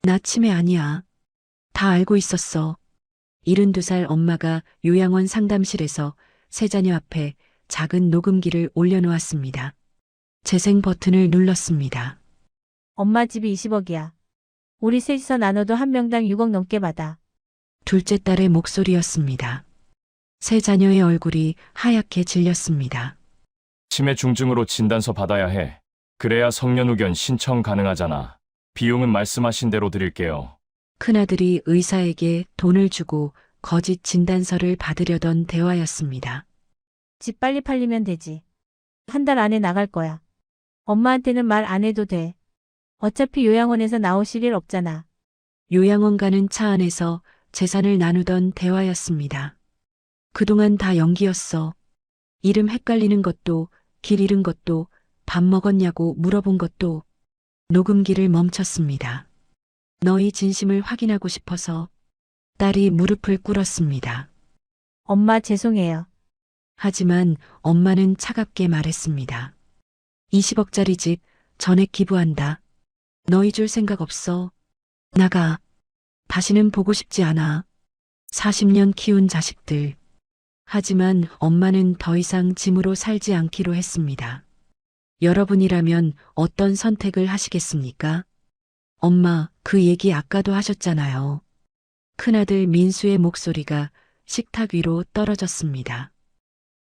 나 치매 아니야. 다 알고 있었어. 72살 엄마가 요양원 상담실에서 세 자녀 앞에 작은 녹음기를 올려놓았습니다. 재생 버튼을 눌렀습니다. 엄마 집이 20억이야. 우리 셋이서 나눠도 한 명당 6억 넘게 받아. 둘째 딸의 목소리였습니다. 세 자녀의 얼굴이 하얗게 질렸습니다. 치매 중증으로 진단서 받아야 해. 그래야 성년후견 신청 가능하잖아. 비용은 말씀하신 대로 드릴게요. 큰아들이 의사에게 돈을 주고 거짓 진단서를 받으려던 대화였습니다. 집 빨리 팔리면 되지. 한 달 안에 나갈 거야. 엄마한테는 말 안 해도 돼. 어차피 요양원에서 나오실 일 없잖아. 요양원 가는 차 안에서 재산을 나누던 대화였습니다. 그동안 다 연기였어. 이름 헷갈리는 것도, 길 잃은 것도, 밥 먹었냐고 물어본 것도. 녹음기를 멈췄습니다. 너희 진심을 확인하고 싶어서. 딸이 무릎을 꿇었습니다. 엄마 죄송해요. 하지만 엄마는 차갑게 말했습니다. 20억짜리 집 전액 기부한다. 너희 줄 생각 없어. 나가. 다시는 보고 싶지 않아. 40년 키운 자식들. 하지만 엄마는 더 이상 짐으로 살지 않기로 했습니다. 여러분이라면 어떤 선택을 하시겠습니까? 엄마, 그 얘기 아까도 하셨잖아요. 큰아들 민수의 목소리가 식탁 위로 떨어졌습니다.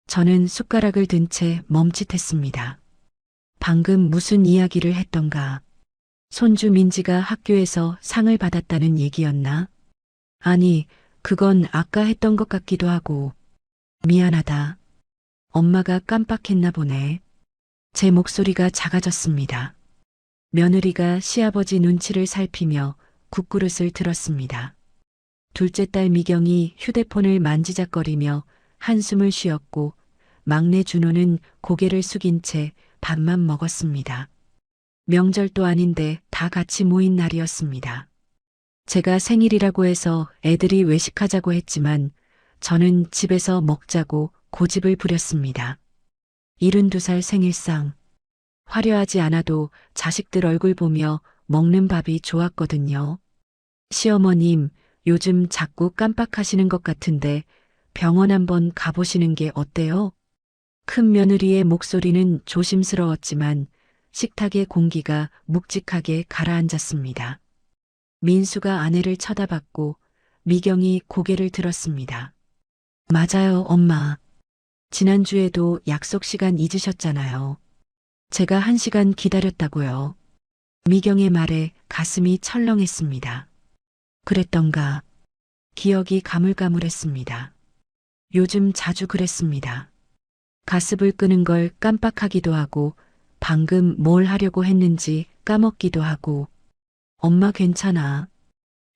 저는 숟가락을 든 채 멈칫했습니다. 방금 무슨 이야기를 했던가? 손주 민지가 학교에서 상을 받았다는 얘기였나? 아니, 그건 아까 했던 것 같기도 하고. 미안하다. 엄마가 깜빡했나 보네. 제 목소리가 작아졌습니다. 며느리가 시아버지 눈치를 살피며 국그릇을 들었습니다. 둘째 딸 미경이 휴대폰을 만지작거리며 한숨을 쉬었고 막내 준호는 고개를 숙인 채 밥만 먹었습니다. 명절도 아닌데 다 같이 모인 날이었습니다. 제가 생일이라고 해서 애들이 외식하자고 했지만 저는 집에서 먹자고 고집을 부렸습니다. 72살 생일상. 화려하지 않아도 자식들 얼굴 보며 먹는 밥이 좋았거든요. 시어머님, 요즘 자꾸 깜빡하시는 것 같은데 병원 한번 가보시는 게 어때요? 큰 며느리의 목소리는 조심스러웠지만 식탁의 공기가 묵직하게 가라앉았습니다. 민수가 아내를 쳐다봤고 미경이 고개를 들었습니다. 맞아요, 엄마. 지난주에도 약속 시간 잊으셨잖아요. 제가 1시간 기다렸다고요. 미경의 말에 가슴이 철렁했습니다. 그랬던가. 기억이 가물가물했습니다. 요즘 자주 그랬습니다. 가습을 끄는 걸 깜빡하기도 하고 방금 뭘 하려고 했는지 까먹기도 하고. 엄마 괜찮아.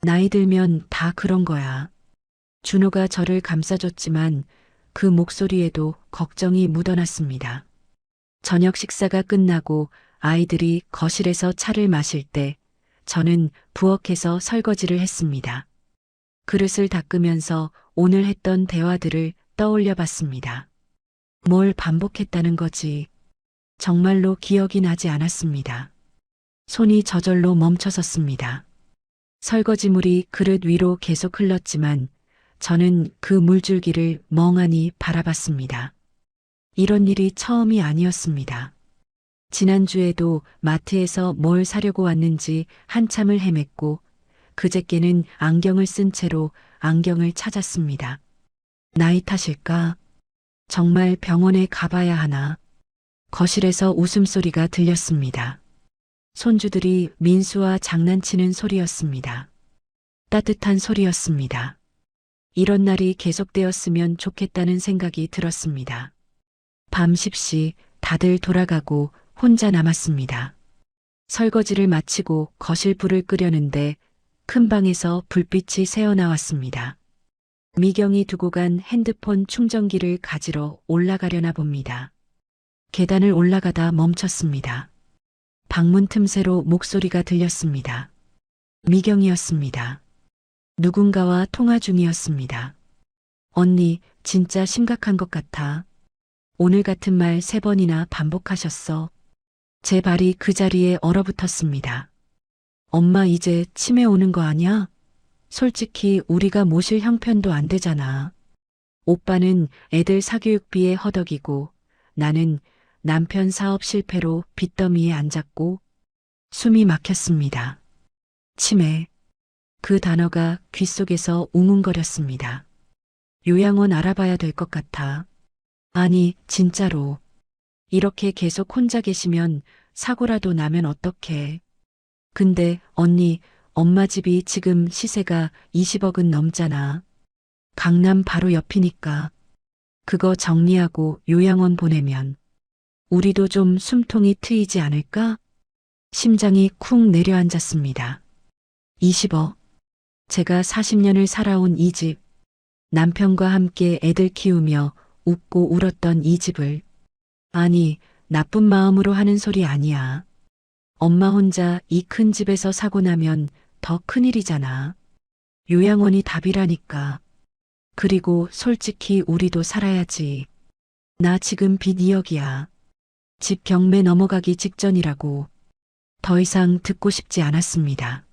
나이 들면 다 그런 거야. 준호가 저를 감싸줬지만 그 목소리에도 걱정이 묻어났습니다. 저녁 식사가 끝나고 아이들이 거실에서 차를 마실 때 저는 부엌에서 설거지를 했습니다. 그릇을 닦으면서 오늘 했던 대화들을 떠올려 봤습니다. 뭘 반복했다는 거지. 정말로 기억이 나지 않았습니다. 손이 저절로 멈춰섰습니다. 설거지물이 그릇 위로 계속 흘렀지만 저는 그 물줄기를 멍하니 바라봤습니다. 이런 일이 처음이 아니었습니다. 지난주에도 마트에서 뭘 사려고 왔는지 한참을 헤맸고 그제께는 안경을 쓴 채로 안경을 찾았습니다. 나이 탓일까? 정말 병원에 가봐야 하나? 거실에서 웃음소리가 들렸습니다. 손주들이 민수와 장난치는 소리였습니다. 따뜻한 소리였습니다. 이런 날이 계속되었으면 좋겠다는 생각이 들었습니다. 밤 10시 다들 돌아가고 혼자 남았습니다. 설거지를 마치고 거실 불을 끄려는데 큰 방에서 불빛이 새어나왔습니다. 미경이 두고 간 핸드폰 충전기를 가지러 올라가려나 봅니다. 계단을 올라가다 멈췄습니다. 방문 틈새로 목소리가 들렸습니다. 미경이었습니다. 누군가와 통화 중이었습니다. 언니, 진짜 심각한 것 같아. 오늘 같은 말 3번이나 반복하셨어. 제 발이 그 자리에 얼어붙었습니다. 엄마 이제 치매 오는 거 아니야? 솔직히 우리가 모실 형편도 안 되잖아. 오빠는 애들 사교육비에 허덕이고 나는 남편 사업 실패로 빚더미에 앉았고 숨이 막혔습니다. 치매. 그 단어가 귓속에서 웅웅거렸습니다. 요양원 알아봐야 될 것 같아. 아니, 진짜로. 이렇게 계속 혼자 계시면 사고라도 나면 어떡해. 근데 언니, 엄마 집이 지금 시세가 20억은 넘잖아. 강남 바로 옆이니까. 그거 정리하고 요양원 보내면 우리도 좀 숨통이 트이지 않을까? 심장이 쿵 내려앉았습니다. 20억. 제가 40년을 살아온 이 집, 남편과 함께 애들 키우며 웃고 울었던 이 집을, 아니, 나쁜 마음으로 하는 소리 아니야. 엄마 혼자 이 큰 집에서 사고 나면 더 큰일이잖아. 요양원이 답이라니까. 그리고 솔직히 우리도 살아야지. 나 지금 빚 2억이야. 집 경매 넘어가기 직전이라고. 더 이상 듣고 싶지 않았습니다.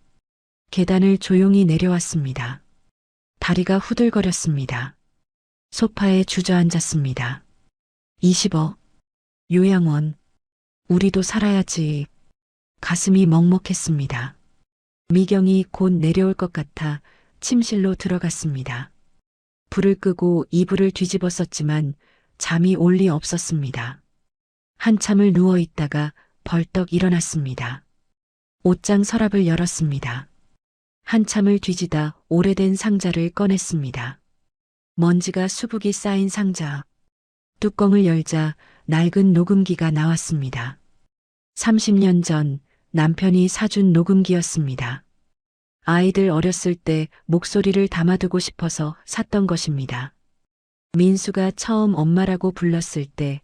계단을 조용히 내려왔습니다. 다리가 후들거렸습니다. 소파에 주저앉았습니다. 20억. 요양원. 우리도 살아야지. 가슴이 먹먹했습니다. 미경이 곧 내려올 것 같아 침실로 들어갔습니다. 불을 끄고 이불을 뒤집었었지만 잠이 올 리 없었습니다. 한참을 누워 있다가 벌떡 일어났습니다. 옷장 서랍을 열었습니다. 한참을 뒤지다 오래된 상자를 꺼냈습니다. 먼지가 수북이 쌓인 상자. 뚜껑을 열자 낡은 녹음기가 나왔습니다. 30년 전 남편이 사준 녹음기였습니다. 아이들 어렸을 때 목소리를 담아두고 싶어서 샀던 것입니다. 민수가 처음 엄마라고 불렀을 때,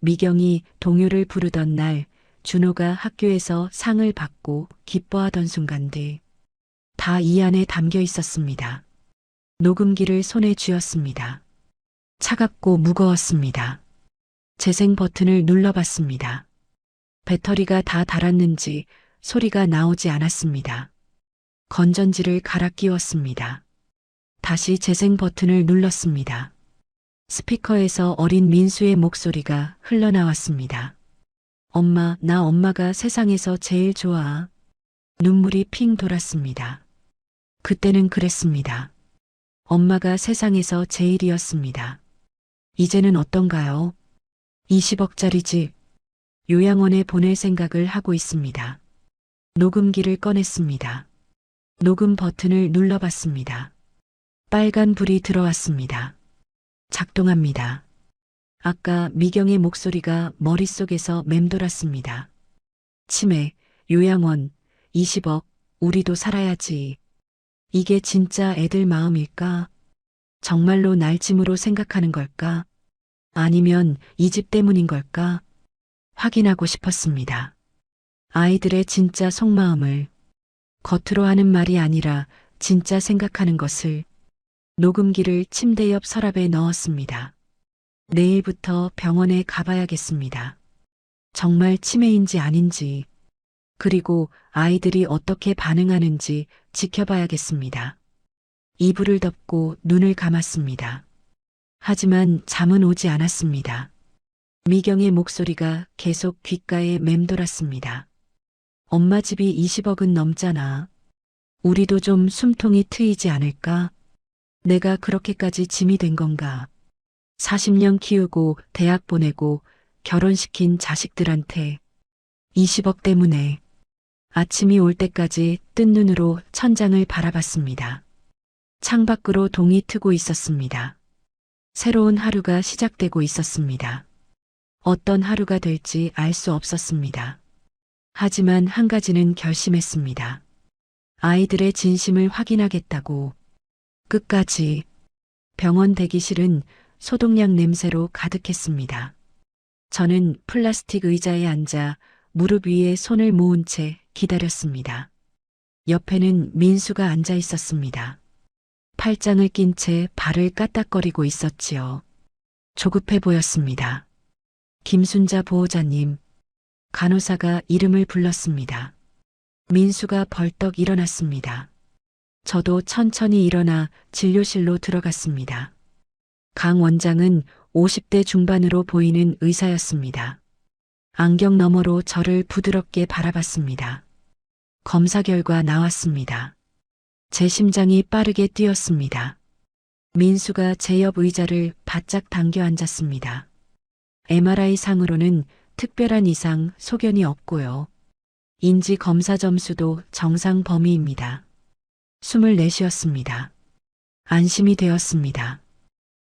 미경이 동요를 부르던 날, 준호가 학교에서 상을 받고 기뻐하던 순간들, 다 이 안에 담겨 있었습니다. 녹음기를 손에 쥐었습니다. 차갑고 무거웠습니다. 재생 버튼을 눌러봤습니다. 배터리가 다 닳았는지 소리가 나오지 않았습니다. 건전지를 갈아 끼웠습니다. 다시 재생 버튼을 눌렀습니다. 스피커에서 어린 민수의 목소리가 흘러나왔습니다. 엄마, 나 엄마가 세상에서 제일 좋아. 눈물이 핑 돌았습니다. 그때는 그랬습니다. 엄마가 세상에서 제일이었습니다. 이제는 어떤가요? 20억짜리 집, 요양원에 보낼 생각을 하고 있습니다. 녹음기를 꺼냈습니다. 녹음 버튼을 눌러봤습니다. 빨간 불이 들어왔습니다. 작동합니다. 아까 미경의 목소리가 머릿속에서 맴돌았습니다. 치매, 요양원, 20억, 우리도 살아야지. 이게 진짜 애들 마음일까? 정말로 날 짐으로 생각하는 걸까? 아니면 이 집 때문인 걸까? 확인하고 싶었습니다. 아이들의 진짜 속마음을, 겉으로 하는 말이 아니라 진짜 생각하는 것을. 녹음기를 침대 옆 서랍에 넣었습니다. 내일부터 병원에 가봐야겠습니다. 정말 치매인지 아닌지, 그리고 아이들이 어떻게 반응하는지 지켜봐야겠습니다. 이불을 덮고 눈을 감았습니다. 하지만 잠은 오지 않았습니다. 미경의 목소리가 계속 귓가에 맴돌았습니다. 엄마 집이 20억은 넘잖아. 우리도 좀 숨통이 트이지 않을까? 내가 그렇게까지 짐이 된 건가? 40년 키우고 대학 보내고 결혼시킨 자식들한테 20억 때문에. 아침이 올 때까지 뜬 눈으로 천장을 바라봤습니다. 창밖으로 동이 트고 있었습니다. 새로운 하루가 시작되고 있었습니다. 어떤 하루가 될지 알 수 없었습니다. 하지만 한 가지는 결심했습니다. 아이들의 진심을 확인하겠다고. 끝까지. 병원 대기실은 소독약 냄새로 가득했습니다. 저는 플라스틱 의자에 앉아 무릎 위에 손을 모은 채 기다렸습니다. 옆에는 민수가 앉아 있었습니다. 팔짱을 낀 채 발을 까딱거리고 있었지요. 조급해 보였습니다. 김순자 보호자님, 간호사가 이름을 불렀습니다. 민수가 벌떡 일어났습니다. 저도 천천히 일어나 진료실로 들어갔습니다. 강 원장은 50대 중반으로 보이는 의사였습니다. 안경 너머로 저를 부드럽게 바라봤습니다. 검사 결과 나왔습니다. 제 심장이 빠르게 뛰었습니다. 민수가 제 옆 의자를 바짝 당겨 앉았습니다. MRI 상으로는 특별한 이상 소견이 없고요. 인지 검사 점수도 정상 범위입니다. 숨을 내쉬었습니다. 안심이 되었습니다.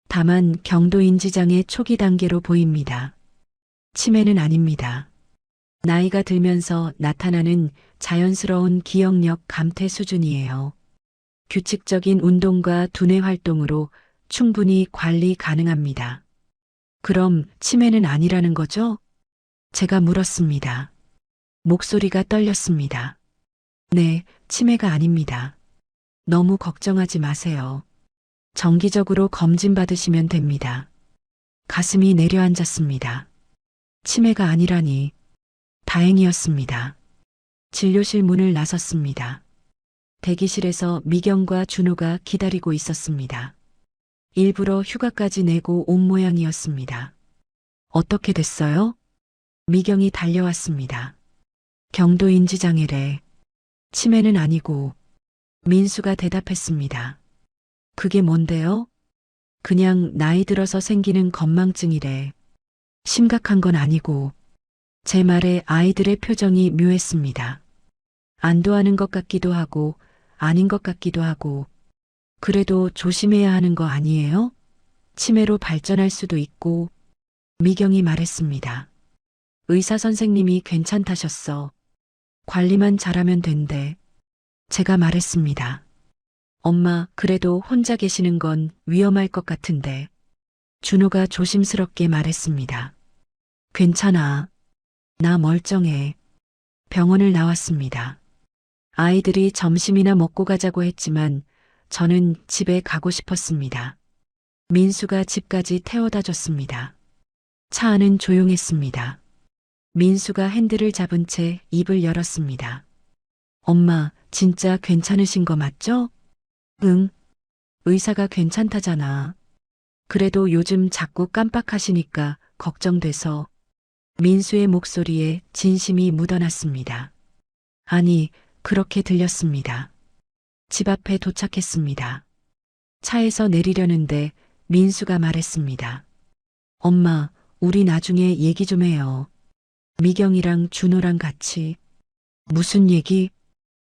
다만 경도 인지장애 초기 단계로 보입니다. 치매는 아닙니다. 나이가 들면서 나타나는 자연스러운 기억력 감퇴 수준이에요. 규칙적인 운동과 두뇌 활동으로 충분히 관리 가능합니다. 그럼 치매는 아니라는 거죠? 제가 물었습니다. 목소리가 떨렸습니다. 네, 치매가 아닙니다. 너무 걱정하지 마세요. 정기적으로 검진 받으시면 됩니다. 가슴이 내려앉았습니다. 치매가 아니라니 다행이었습니다. 진료실 문을 나섰습니다. 대기실에서 미경과 준호가 기다리고 있었습니다. 일부러 휴가까지 내고 온 모양이었습니다. 어떻게 됐어요? 미경이 달려왔습니다. 경도 인지장애래. 치매는 아니고. 민수가 대답했습니다. 그게 뭔데요? 그냥 나이 들어서 생기는 건망증이래. 심각한 건 아니고. 제 말에 아이들의 표정이 묘했습니다. 안도하는 것 같기도 하고 아닌 것 같기도 하고. 그래도 조심해야 하는 거 아니에요? 치매로 발전할 수도 있고. 미경이 말했습니다. 의사 선생님이 괜찮다셨어. 관리만 잘하면 된대. 제가 말했습니다. 엄마, 그래도 혼자 계시는 건 위험할 것 같은데. 준호가 조심스럽게 말했습니다. 괜찮아. 나 멀쩡해. 병원을 나왔습니다. 아이들이 점심이나 먹고 가자고 했지만 저는 집에 가고 싶었습니다. 민수가 집까지 태워다 줬습니다. 차 안은 조용했습니다. 민수가 핸들을 잡은 채 입을 열었습니다. 엄마, 진짜 괜찮으신 거 맞죠? 응. 의사가 괜찮다잖아. 그래도 요즘 자꾸 깜빡하시니까 걱정돼서. 민수의 목소리에 진심이 묻어났습니다. 아니, 그렇게 들렸습니다. 집 앞에 도착했습니다. 차에서 내리려는데 민수가 말했습니다. 엄마, 우리 나중에 얘기 좀 해요. 미경이랑 준호랑 같이. 무슨 얘기?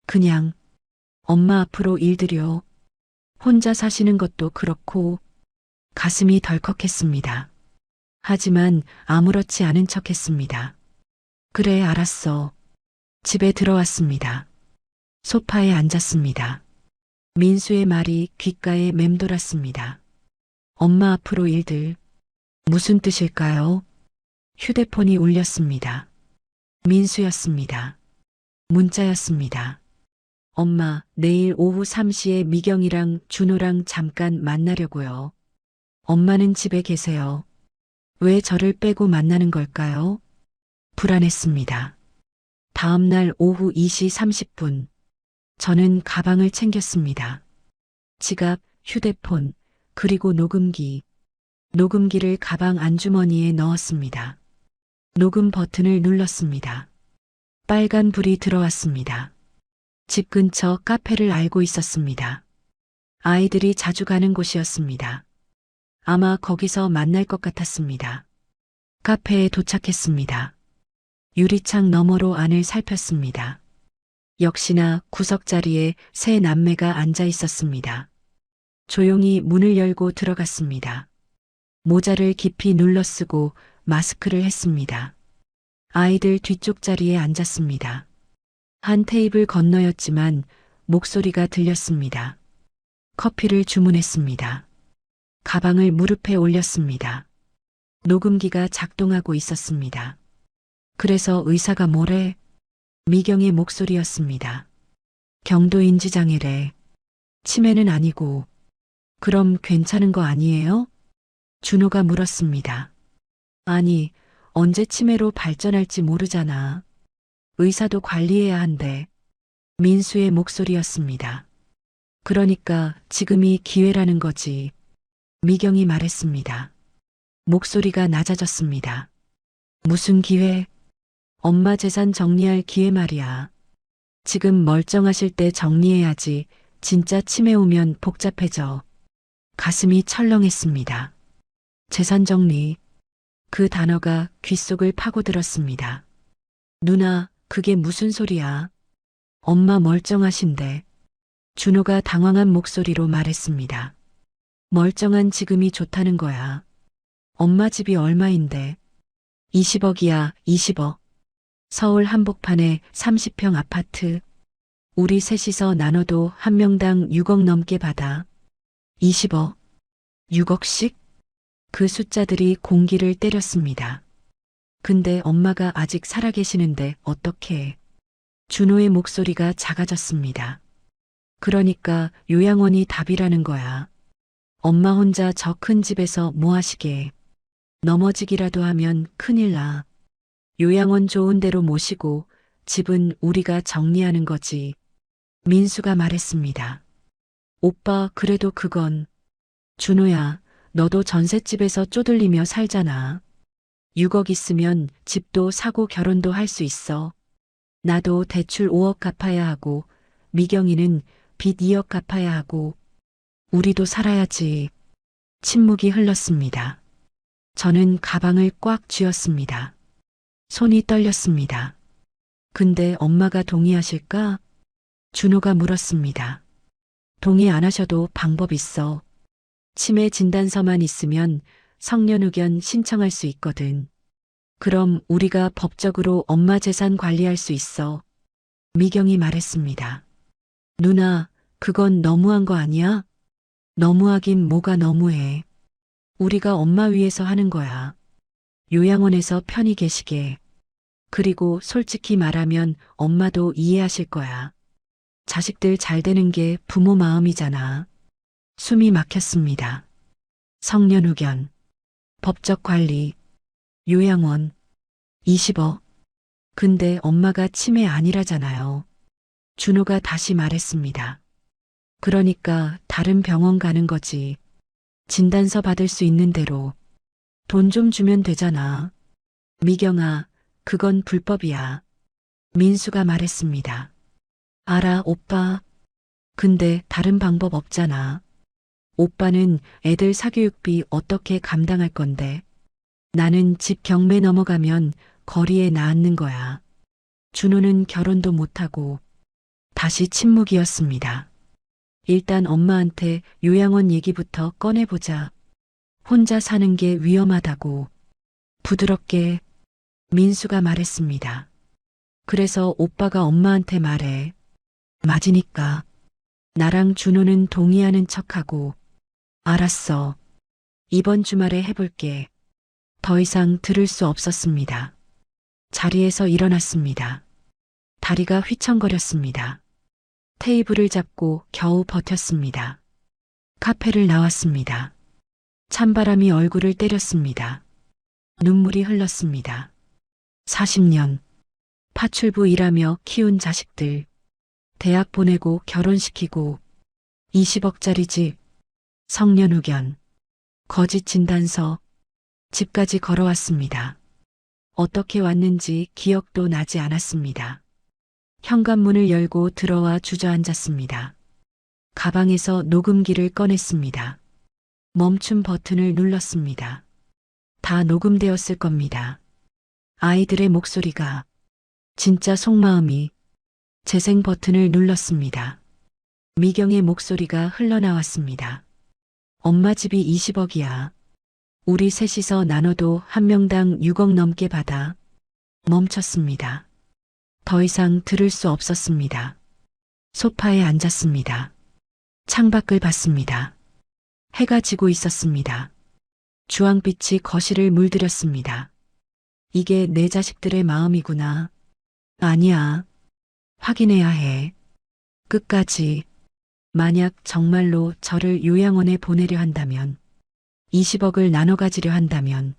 그냥 엄마 앞으로 일들여. 혼자 사시는 것도 그렇고. 가슴이 덜컥했습니다. 하지만 아무렇지 않은 척했습니다. 그래, 알았어. 집에 들어왔습니다. 소파에 앉았습니다. 민수의 말이 귓가에 맴돌았습니다. 엄마 앞으로 일들. 무슨 뜻일까요? 휴대폰이 울렸습니다. 민수였습니다. 문자였습니다. 엄마, 내일 오후 3시에 미경이랑 준호랑 잠깐 만나려고요. 엄마는 집에 계세요. 왜 저를 빼고 만나는 걸까요? 불안했습니다. 다음 날 오후 2시 30분. 저는 가방을 챙겼습니다. 지갑, 휴대폰, 그리고 녹음기. 녹음기를 가방 안주머니에 넣었습니다. 녹음 버튼을 눌렀습니다. 빨간 불이 들어왔습니다. 집 근처 카페를 알고 있었습니다. 아이들이 자주 가는 곳이었습니다. 아마 거기서 만날 것 같았습니다. 카페에 도착했습니다. 유리창 너머로 안을 살폈습니다. 역시나 구석자리에 세 남매가 앉아 있었습니다. 조용히 문을 열고 들어갔습니다. 모자를 깊이 눌러쓰고 마스크를 했습니다. 아이들 뒤쪽 자리에 앉았습니다. 한 테이블 건너였지만 목소리가 들렸습니다. 커피를 주문했습니다. 가방을 무릎에 올렸습니다. 녹음기가 작동하고 있었습니다. 그래서 의사가 뭐래? 미경의 목소리였습니다. 경도 인지장애래. 치매는 아니고. 그럼 괜찮은 거 아니에요? 준호가 물었습니다. 아니, 언제 치매로 발전할지 모르잖아. 의사도 관리해야 한대. 민수의 목소리였습니다. 그러니까 지금이 기회라는 거지. 미경이 말했습니다. 목소리가 낮아졌습니다. 무슨 기회? 엄마 재산 정리할 기회 말이야. 지금 멀쩡하실 때 정리해야지. 진짜 치매 오면 복잡해져. 가슴이 철렁했습니다. 재산 정리. 그 단어가 귓속을 파고들었습니다. 누나, 그게 무슨 소리야? 엄마 멀쩡하신데. 준호가 당황한 목소리로 말했습니다. 멀쩡한 지금이 좋다는 거야. 엄마 집이 얼마인데? 20억이야, 20억. 서울 한복판에 30평 아파트. 우리 셋이서 나눠도 한 명당 6억 넘게 받아. 20억. 6억씩? 그 숫자들이 공기를 때렸습니다. 근데 엄마가 아직 살아계시는데 어떡해. 준호의 목소리가 작아졌습니다. 그러니까 요양원이 답이라는 거야. 엄마 혼자 저 큰 집에서 뭐 하시게. 넘어지기라도 하면 큰일 나. 요양원 좋은 데로 모시고 집은 우리가 정리하는 거지. 민수가 말했습니다. 오빠, 그래도 그건. 준호야, 너도 전셋집에서 쪼들리며 살잖아. 6억 있으면 집도 사고 결혼도 할 수 있어. 나도 대출 5억 갚아야 하고, 미경이는 빚 2억 갚아야 하고, 우리도 살아야지. 침묵이 흘렀습니다. 저는 가방을 꽉 쥐었습니다. 손이 떨렸습니다. 근데 엄마가 동의하실까? 준호가 물었습니다. 동의 안 하셔도 방법 있어. 치매 진단서만 있으면 성년후견 신청할 수 있거든. 그럼 우리가 법적으로 엄마 재산 관리할 수 있어. 미경이 말했습니다. 누나, 그건 너무한 거 아니야? 너무하긴 뭐가 너무해. 우리가 엄마 위해서 하는 거야. 요양원에서 편히 계시게. 그리고 솔직히 말하면 엄마도 이해하실 거야. 자식들 잘 되는 게 부모 마음이잖아. 숨이 막혔습니다. 성년후견, 법적 관리, 요양원, 20억. 근데 엄마가 치매 아니라잖아요. 준호가 다시 말했습니다. 그러니까 다른 병원 가는 거지. 진단서 받을 수 있는 대로. 돈 좀 주면 되잖아. 미경아, 그건 불법이야. 민수가 말했습니다. 알아, 오빠. 근데 다른 방법 없잖아. 오빠는 애들 사교육비 어떻게 감당할 건데. 나는 집 경매 넘어가면 거리에 나앉는 거야. 준호는 결혼도 못하고. 다시 침묵이었습니다. 일단 엄마한테 요양원 얘기부터 꺼내보자. 혼자 사는 게 위험하다고. 부드럽게 민수가 말했습니다. 그래서 오빠가 엄마한테 말해. 맞으니까. 나랑 준호는 동의하는 척하고. 알았어. 이번 주말에 해볼게. 더 이상 들을 수 없었습니다. 자리에서 일어났습니다. 다리가 휘청거렸습니다. 테이블을 잡고 겨우 버텼습니다. 카페를 나왔습니다. 찬바람이 얼굴을 때렸습니다. 눈물이 흘렀습니다. 40년. 파출부 일하며 키운 자식들. 대학 보내고 결혼시키고 20억짜리 집. 성년후견. 거짓 진단서. 집까지 걸어왔습니다. 어떻게 왔는지 기억도 나지 않았습니다. 현관문을 열고 들어와 주저앉았습니다. 가방에서 녹음기를 꺼냈습니다. 멈춤 버튼을 눌렀습니다. 다 녹음되었을 겁니다. 아이들의 목소리가, 진짜 속마음이. 재생 버튼을 눌렀습니다. 미경의 목소리가 흘러나왔습니다. 엄마 집이 20억이야. 우리 셋이서 나눠도 한 명당 6억 넘게 받아. 멈췄습니다. 더 이상 들을 수 없었습니다. 소파에 앉았습니다. 창밖을 봤습니다. 해가 지고 있었습니다. 주황빛이 거실을 물들였습니다. 이게 내 자식들의 마음이구나. 아니야. 확인해야 해. 끝까지. 만약 정말로 저를 요양원에 보내려 한다면, 20억을 나눠 가지려 한다면,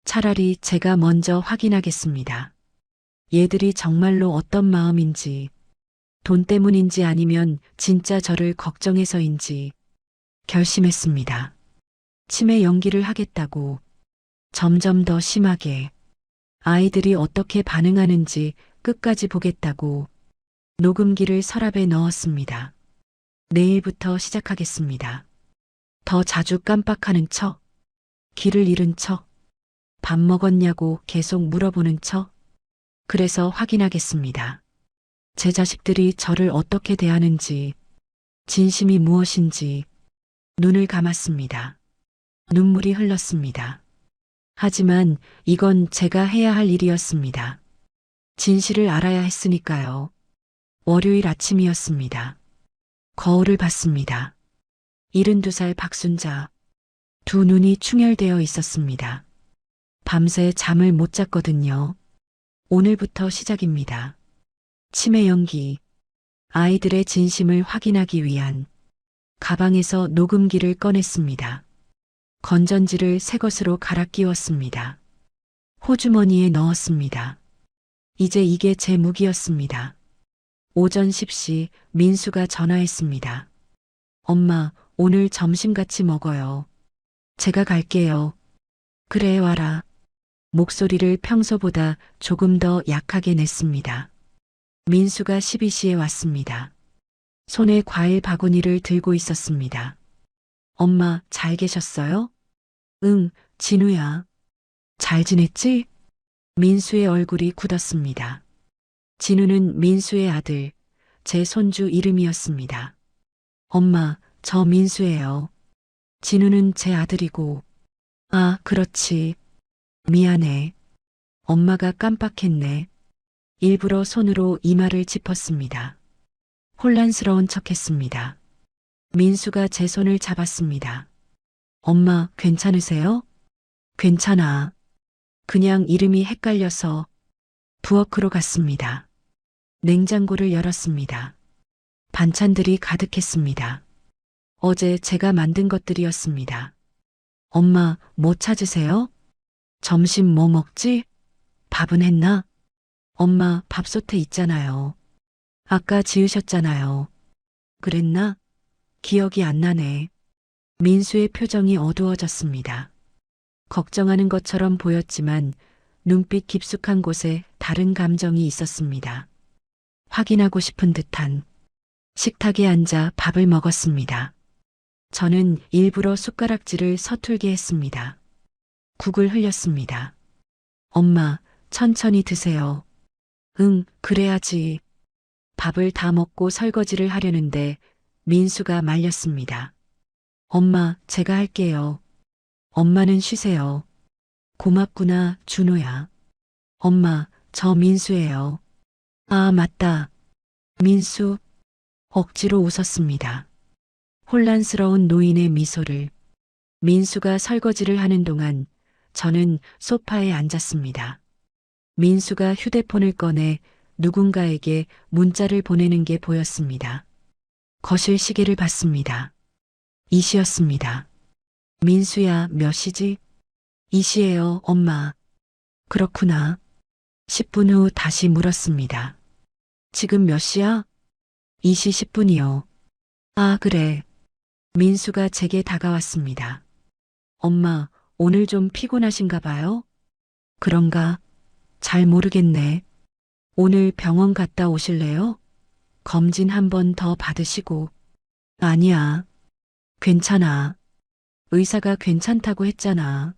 차라리 제가 먼저 확인하겠습니다. 얘들이 정말로 어떤 마음인지, 돈 때문인지 아니면 진짜 저를 걱정해서인지 결심했습니다. 치매 연기를 하겠다고 점점 더 심하게 아이들이 어떻게 반응하는지 끝까지 보겠다고 녹음기를 서랍에 넣었습니다. 내일부터 시작하겠습니다. 더 자주 깜빡하는 척, 길을 잃은 척, 밥 먹었냐고 계속 물어보는 척. 그래서 확인하겠습니다. 제 자식들이 저를 어떻게 대하는지, 진심이 무엇인지 눈을 감았습니다. 눈물이 흘렀습니다. 하지만 이건 제가 해야 할 일이었습니다. 진실을 알아야 했으니까요. 월요일 아침이었습니다. 거울을 봤습니다. 72살 박순자. 두 눈이 충혈되어 있었습니다. 밤새 잠을 못 잤거든요. 오늘부터 시작입니다. 치매 연기. 아이들의 진심을 확인하기 위한 가방에서 녹음기를 꺼냈습니다. 건전지를 새 것으로 갈아 끼웠습니다. 호주머니에 넣었습니다. 이제 이게 제 무기였습니다. 오전 10시 민수가 전화했습니다. 엄마, 오늘 점심 같이 먹어요. 제가 갈게요. 그래, 와라. 목소리를 평소보다 조금 더 약하게 냈습니다. 민수가 12시에 왔습니다. 손에 과일 바구니를 들고 있었습니다. 엄마, 잘 계셨어요? 응, 진우야. 잘 지냈지? 민수의 얼굴이 굳었습니다. 진우는 민수의 아들, 제 손주 이름이었습니다. 엄마, 저 민수예요. 진우는 제 아들이고. 아, 그렇지. 미안해. 엄마가 깜빡했네. 일부러 손으로 이마를 짚었습니다. 혼란스러운 척했습니다. 민수가 제 손을 잡았습니다. 엄마, 괜찮으세요? 괜찮아. 그냥 이름이 헷갈려서. 부엌으로 갔습니다. 냉장고를 열었습니다. 반찬들이 가득했습니다. 어제 제가 만든 것들이었습니다. 엄마, 뭐 찾으세요? 점심 뭐 먹지? 밥은 했나? 엄마, 밥솥에 있잖아요. 아까 지으셨잖아요. 그랬나? 기억이 안 나네. 민수의 표정이 어두워졌습니다. 걱정하는 것처럼 보였지만 눈빛 깊숙한 곳에 다른 감정이 있었습니다. 확인하고 싶은 듯한. 식탁에 앉아 밥을 먹었습니다. 저는 일부러 숟가락질을 서툴게 했습니다. 국을 흘렸습니다. 엄마, 천천히 드세요. 응, 그래야지. 밥을 다 먹고 설거지를 하려는데 민수가 말렸습니다. 엄마, 제가 할게요. 엄마는 쉬세요. 고맙구나, 준호야. 엄마, 저 민수예요. 아, 맞다. 민수. 억지로 웃었습니다. 혼란스러운 노인의 미소를. 민수가 설거지를 하는 동안 저는 소파에 앉았습니다. 민수가 휴대폰을 꺼내 누군가에게 문자를 보내는 게 보였습니다. 거실 시계를 봤습니다. 2시였습니다. 민수야, 몇 시지? 2시예요, 엄마. 그렇구나. 10분 후 다시 물었습니다. 지금 몇 시야? 2시 10분이요. 아, 그래. 민수가 제게 다가왔습니다. 엄마, 오늘 좀 피곤하신가 봐요? 그런가? 잘 모르겠네. 오늘 병원 갔다 오실래요? 검진 한 번 더 받으시고. 아니야. 괜찮아. 의사가 괜찮다고 했잖아.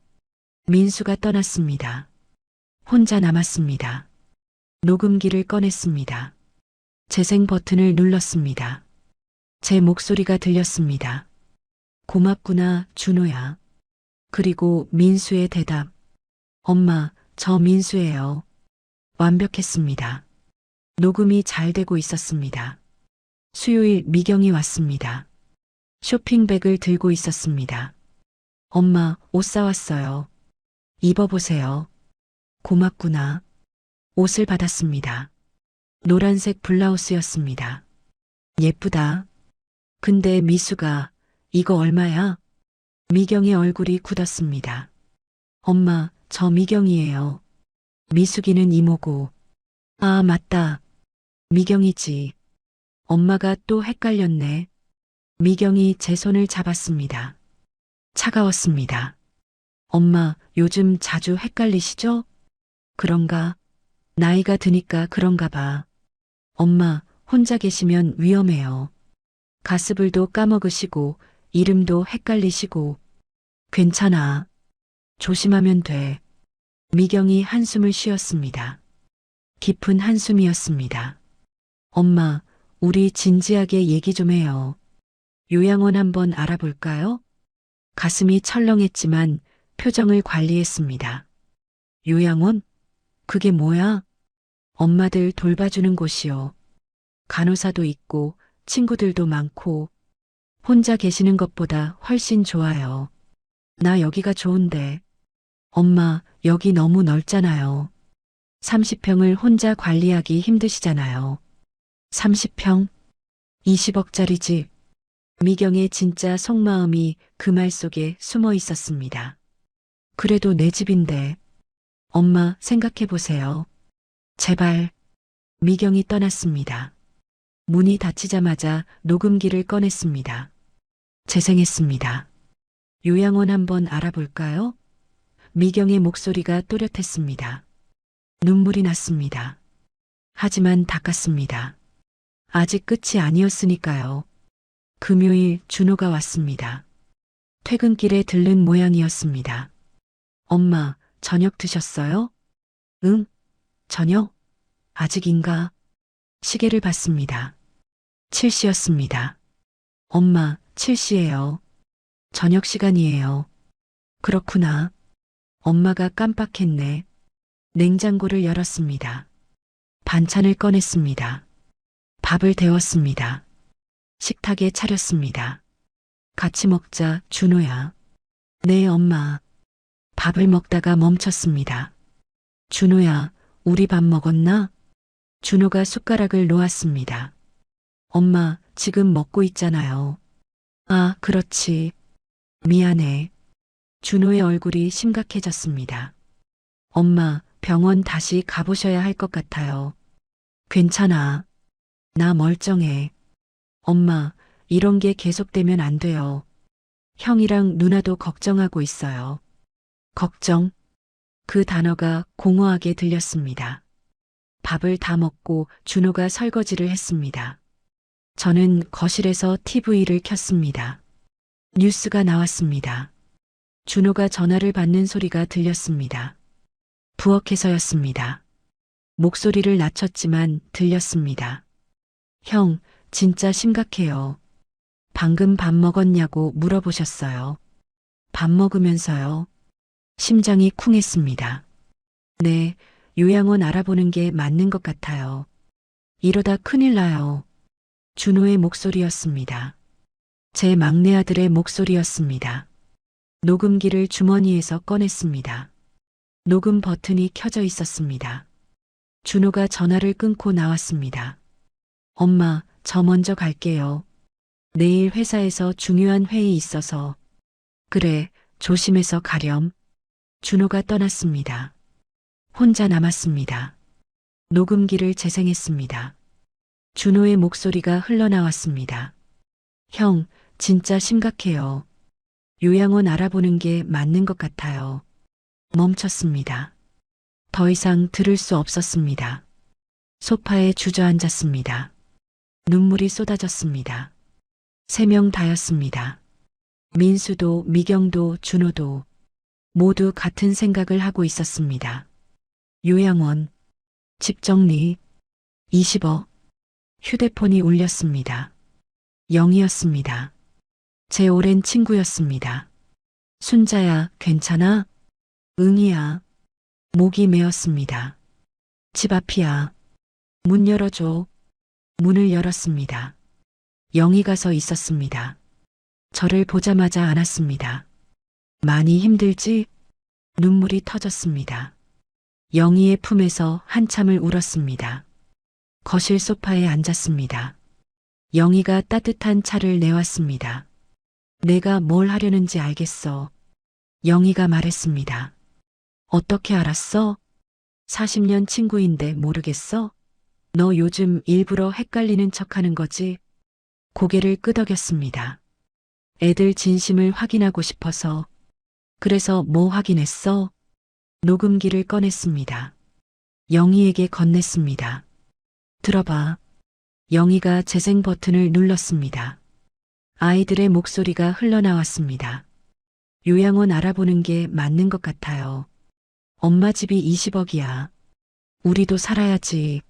민수가 떠났습니다. 혼자 남았습니다. 녹음기를 꺼냈습니다. 재생 버튼을 눌렀습니다. 제 목소리가 들렸습니다. 고맙구나, 준호야. 그리고 민수의 대답. 엄마, 저 민수예요. 완벽했습니다. 녹음이 잘 되고 있었습니다. 수요일 미경이 왔습니다. 쇼핑백을 들고 있었습니다. 엄마, 옷 사왔어요. 입어보세요. 고맙구나. 옷을 받았습니다. 노란색 블라우스였습니다. 예쁘다. 근데 미수가, 이거 얼마야? 미경의 얼굴이 굳었습니다. 엄마, 저 미경이에요. 미숙이는 이모고. 아, 맞다. 미경이지. 엄마가 또 헷갈렸네. 미경이 제 손을 잡았습니다. 차가웠습니다. 엄마, 요즘 자주 헷갈리시죠? 그런가? 나이가 드니까 그런가 봐. 엄마, 혼자 계시면 위험해요. 가스불도 까먹으시고, 이름도 헷갈리시고. 괜찮아. 조심하면 돼. 미경이 한숨을 쉬었습니다. 깊은 한숨이었습니다. 엄마, 우리 진지하게 얘기 좀 해요. 요양원 한번 알아볼까요? 가슴이 철렁했지만 표정을 관리했습니다. 요양원? 그게 뭐야? 엄마들 돌봐주는 곳이요. 간호사도 있고 친구들도 많고 혼자 계시는 것보다 훨씬 좋아요. 나 여기가 좋은데. 엄마, 여기 너무 넓잖아요. 30평을 혼자 관리하기 힘드시잖아요. 30평? 20억짜리 집. 미경의 진짜 속마음이 그 말 속에 숨어 있었습니다. 그래도 내 집인데. 엄마, 생각해 보세요. 제발. 미경이 떠났습니다. 문이 닫히자마자 녹음기를 꺼냈습니다. 재생했습니다. 요양원 한번 알아볼까요? 미경의 목소리가 또렷했습니다. 눈물이 났습니다. 하지만 닦았습니다. 아직 끝이 아니었으니까요. 금요일 준호가 왔습니다. 퇴근길에 들른 모양이었습니다. 엄마, 저녁 드셨어요? 응, 저녁? 아직인가? 시계를 봤습니다. 7시였습니다. 엄마, 7시예요. 저녁 시간이에요. 그렇구나. 엄마가 깜빡했네. 냉장고를 열었습니다. 반찬을 꺼냈습니다. 밥을 데웠습니다. 식탁에 차렸습니다. 같이 먹자, 준호야. 네, 엄마. 밥을 먹다가 멈췄습니다. 준호야, 우리 밥 먹었나? 준호가 숟가락을 놓았습니다. 엄마, 지금 먹고 있잖아요. 아, 그렇지. 미안해. 준호의 얼굴이 심각해졌습니다. 엄마, 병원 다시 가보셔야 할 것 같아요. 괜찮아. 나 멀쩡해. 엄마, 이런 게 계속되면 안 돼요. 형이랑 누나도 걱정하고 있어요. 걱정? 그 단어가 공허하게 들렸습니다. 밥을 다 먹고 준호가 설거지를 했습니다. 저는 거실에서 TV를 켰습니다. 뉴스가 나왔습니다. 준호가 전화를 받는 소리가 들렸습니다. 부엌에서였습니다. 목소리를 낮췄지만 들렸습니다. 형, 진짜 심각해요. 방금 밥 먹었냐고 물어보셨어요. 밥 먹으면서요. 심장이 쿵했습니다. 네, 요양원 알아보는 게 맞는 것 같아요. 이러다 큰일 나요. 준호의 목소리였습니다. 제 막내 아들의 목소리였습니다. 녹음기를 주머니에서 꺼냈습니다. 녹음 버튼이 켜져 있었습니다. 준호가 전화를 끊고 나왔습니다. 엄마, 저 먼저 갈게요. 내일 회사에서 중요한 회의 있어서. 그래, 조심해서 가렴. 준호가 떠났습니다. 혼자 남았습니다. 녹음기를 재생했습니다. 준호의 목소리가 흘러나왔습니다. 형, 진짜 심각해요. 요양원 알아보는 게 맞는 것 같아요. 멈췄습니다. 더 이상 들을 수 없었습니다. 소파에 주저앉았습니다. 눈물이 쏟아졌습니다. 3명 다였습니다. 민수도, 미경도, 준호도 모두 같은 생각을 하고 있었습니다. 요양원, 집 정리, 20억. 휴대폰이 울렸습니다. 영이었습니다. 제 오랜 친구였습니다. 순자야, 괜찮아? 응이야. 목이 메었습니다. 집 앞이야. 문 열어줘. 문을 열었습니다. 영희가 서 있었습니다. 저를 보자마자 안았습니다. 많이 힘들지? 눈물이 터졌습니다. 영희의 품에서 한참을 울었습니다. 거실 소파에 앉았습니다. 영희가 따뜻한 차를 내왔습니다. 내가 뭘 하려는지 알겠어. 영희가 말했습니다. 어떻게 알았어? 40년 친구인데 모르겠어? 너 요즘 일부러 헷갈리는 척 하는 거지? 고개를 끄덕였습니다. 애들 진심을 확인하고 싶어서. 그래서 뭐 확인했어? 녹음기를 꺼냈습니다. 영희에게 건넸습니다. 들어봐. 영희가 재생 버튼을 눌렀습니다. 아이들의 목소리가 흘러나왔습니다. 요양원 알아보는 게 맞는 것 같아요. 엄마 집이 20억이야. 우리도 살아야지.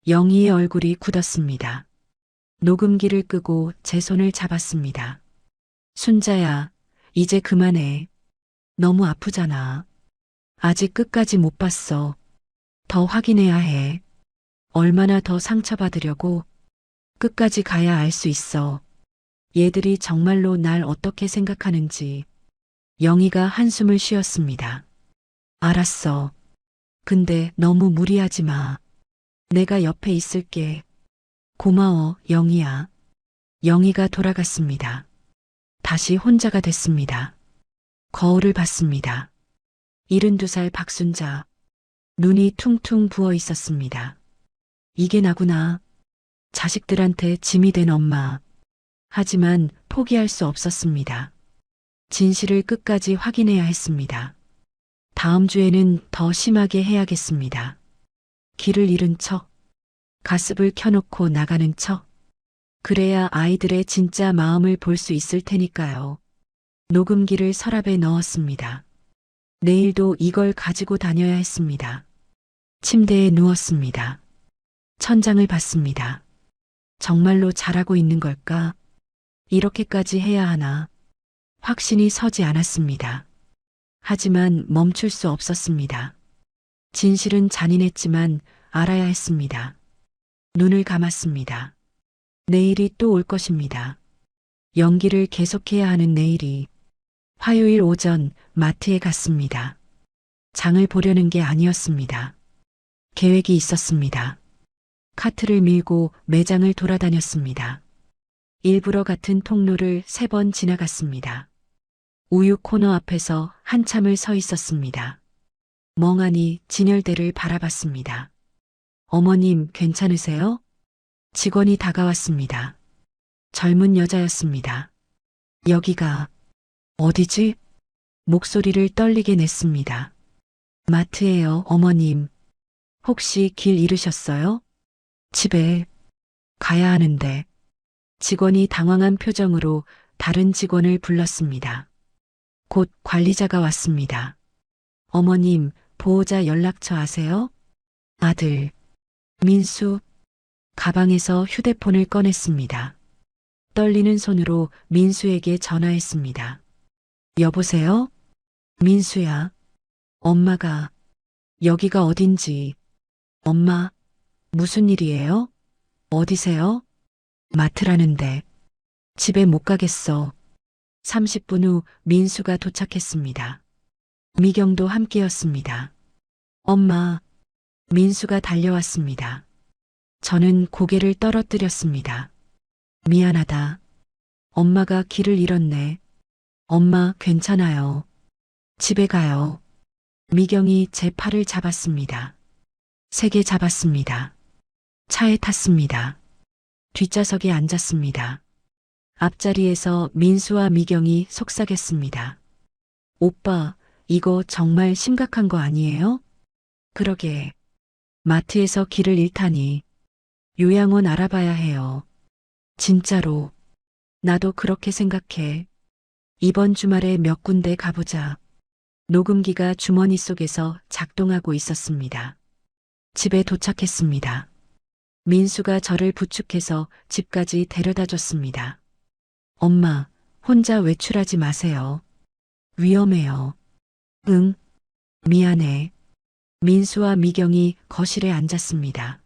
영희의 얼굴이 굳었습니다. 녹음기를 끄고 제 손을 잡았습니다. 순자야, 이제 그만해. 너무 아프잖아. 아직 끝까지 못 봤어. 더 확인해야 해. 얼마나 더 상처받으려고? 끝까지 가야 알 수 있어. 얘들이 정말로 날 어떻게 생각하는지. 영희가 한숨을 쉬었습니다. 알았어. 근데 너무 무리하지 마. 내가 옆에 있을게. 고마워, 영희야. 영희가 돌아갔습니다. 다시 혼자가 됐습니다. 거울을 봤습니다. 72살 박순자. 눈이 퉁퉁 부어 있었습니다. 이게 나구나. 자식들한테 짐이 된 엄마. 하지만 포기할 수 없었습니다. 진실을 끝까지 확인해야 했습니다. 다음 주에는 더 심하게 해야겠습니다. 길을 잃은 척, 가습을 켜놓고 나가는 척. 그래야 아이들의 진짜 마음을 볼 수 있을 테니까요. 녹음기를 서랍에 넣었습니다. 내일도 이걸 가지고 다녀야 했습니다. 침대에 누웠습니다. 천장을 봤습니다. 정말로 잘하고 있는 걸까? 이렇게까지 해야 하나? 확신이 서지 않았습니다. 하지만 멈출 수 없었습니다. 진실은 잔인했지만 알아야 했습니다. 눈을 감았습니다. 내일이 또 올 것입니다. 연기를 계속해야 하는 내일이. 화요일 오전 마트에 갔습니다. 장을 보려는 게 아니었습니다. 계획이 있었습니다. 카트를 밀고 매장을 돌아다녔습니다. 일부러 같은 통로를 3번 지나갔습니다. 우유 코너 앞에서 한참을 서 있었습니다. 멍하니 진열대를 바라봤습니다. 어머님 괜찮으세요? 직원이 다가왔습니다. 젊은 여자였습니다. 여기가 어디지? 목소리를 떨리게 냈습니다. 마트예요, 어머님. 혹시 길 잃으셨어요? 집에 가야 하는데. 직원이 당황한 표정으로 다른 직원을 불렀습니다. 곧 관리자가 왔습니다. 어머님, 보호자 연락처 아세요? 아들, 민수. 가방에서 휴대폰을 꺼냈습니다. 떨리는 손으로 민수에게 전화했습니다. 여보세요? 민수야. 엄마가. 여기가 어딘지. 엄마, 무슨 일이에요? 어디세요? 마트라는데. 집에 못 가겠어. 30분 후 민수가 도착했습니다. 미경도 함께였습니다. 엄마. 민수가 달려왔습니다. 저는 고개를 떨어뜨렸습니다. 미안하다. 엄마가 길을 잃었네. 엄마 괜찮아요. 집에 가요. 미경이 제 팔을 잡았습니다. 세게 잡았습니다. 차에 탔습니다. 뒷좌석에 앉았습니다. 앞자리에서 민수와 미경이 속삭였습니다. 오빠, 이거 정말 심각한 거 아니에요? 그러게. 마트에서 길을 잃다니. 요양원 알아봐야 해요. 진짜로. 나도 그렇게 생각해. 이번 주말에 몇 군데 가보자. 녹음기가 주머니 속에서 작동하고 있었습니다. 집에 도착했습니다. 민수가 저를 부축해서 집까지 데려다 줬습니다. 엄마, 혼자 외출하지 마세요. 위험해요. 응, 미안해. 민수와 미경이 거실에 앉았습니다.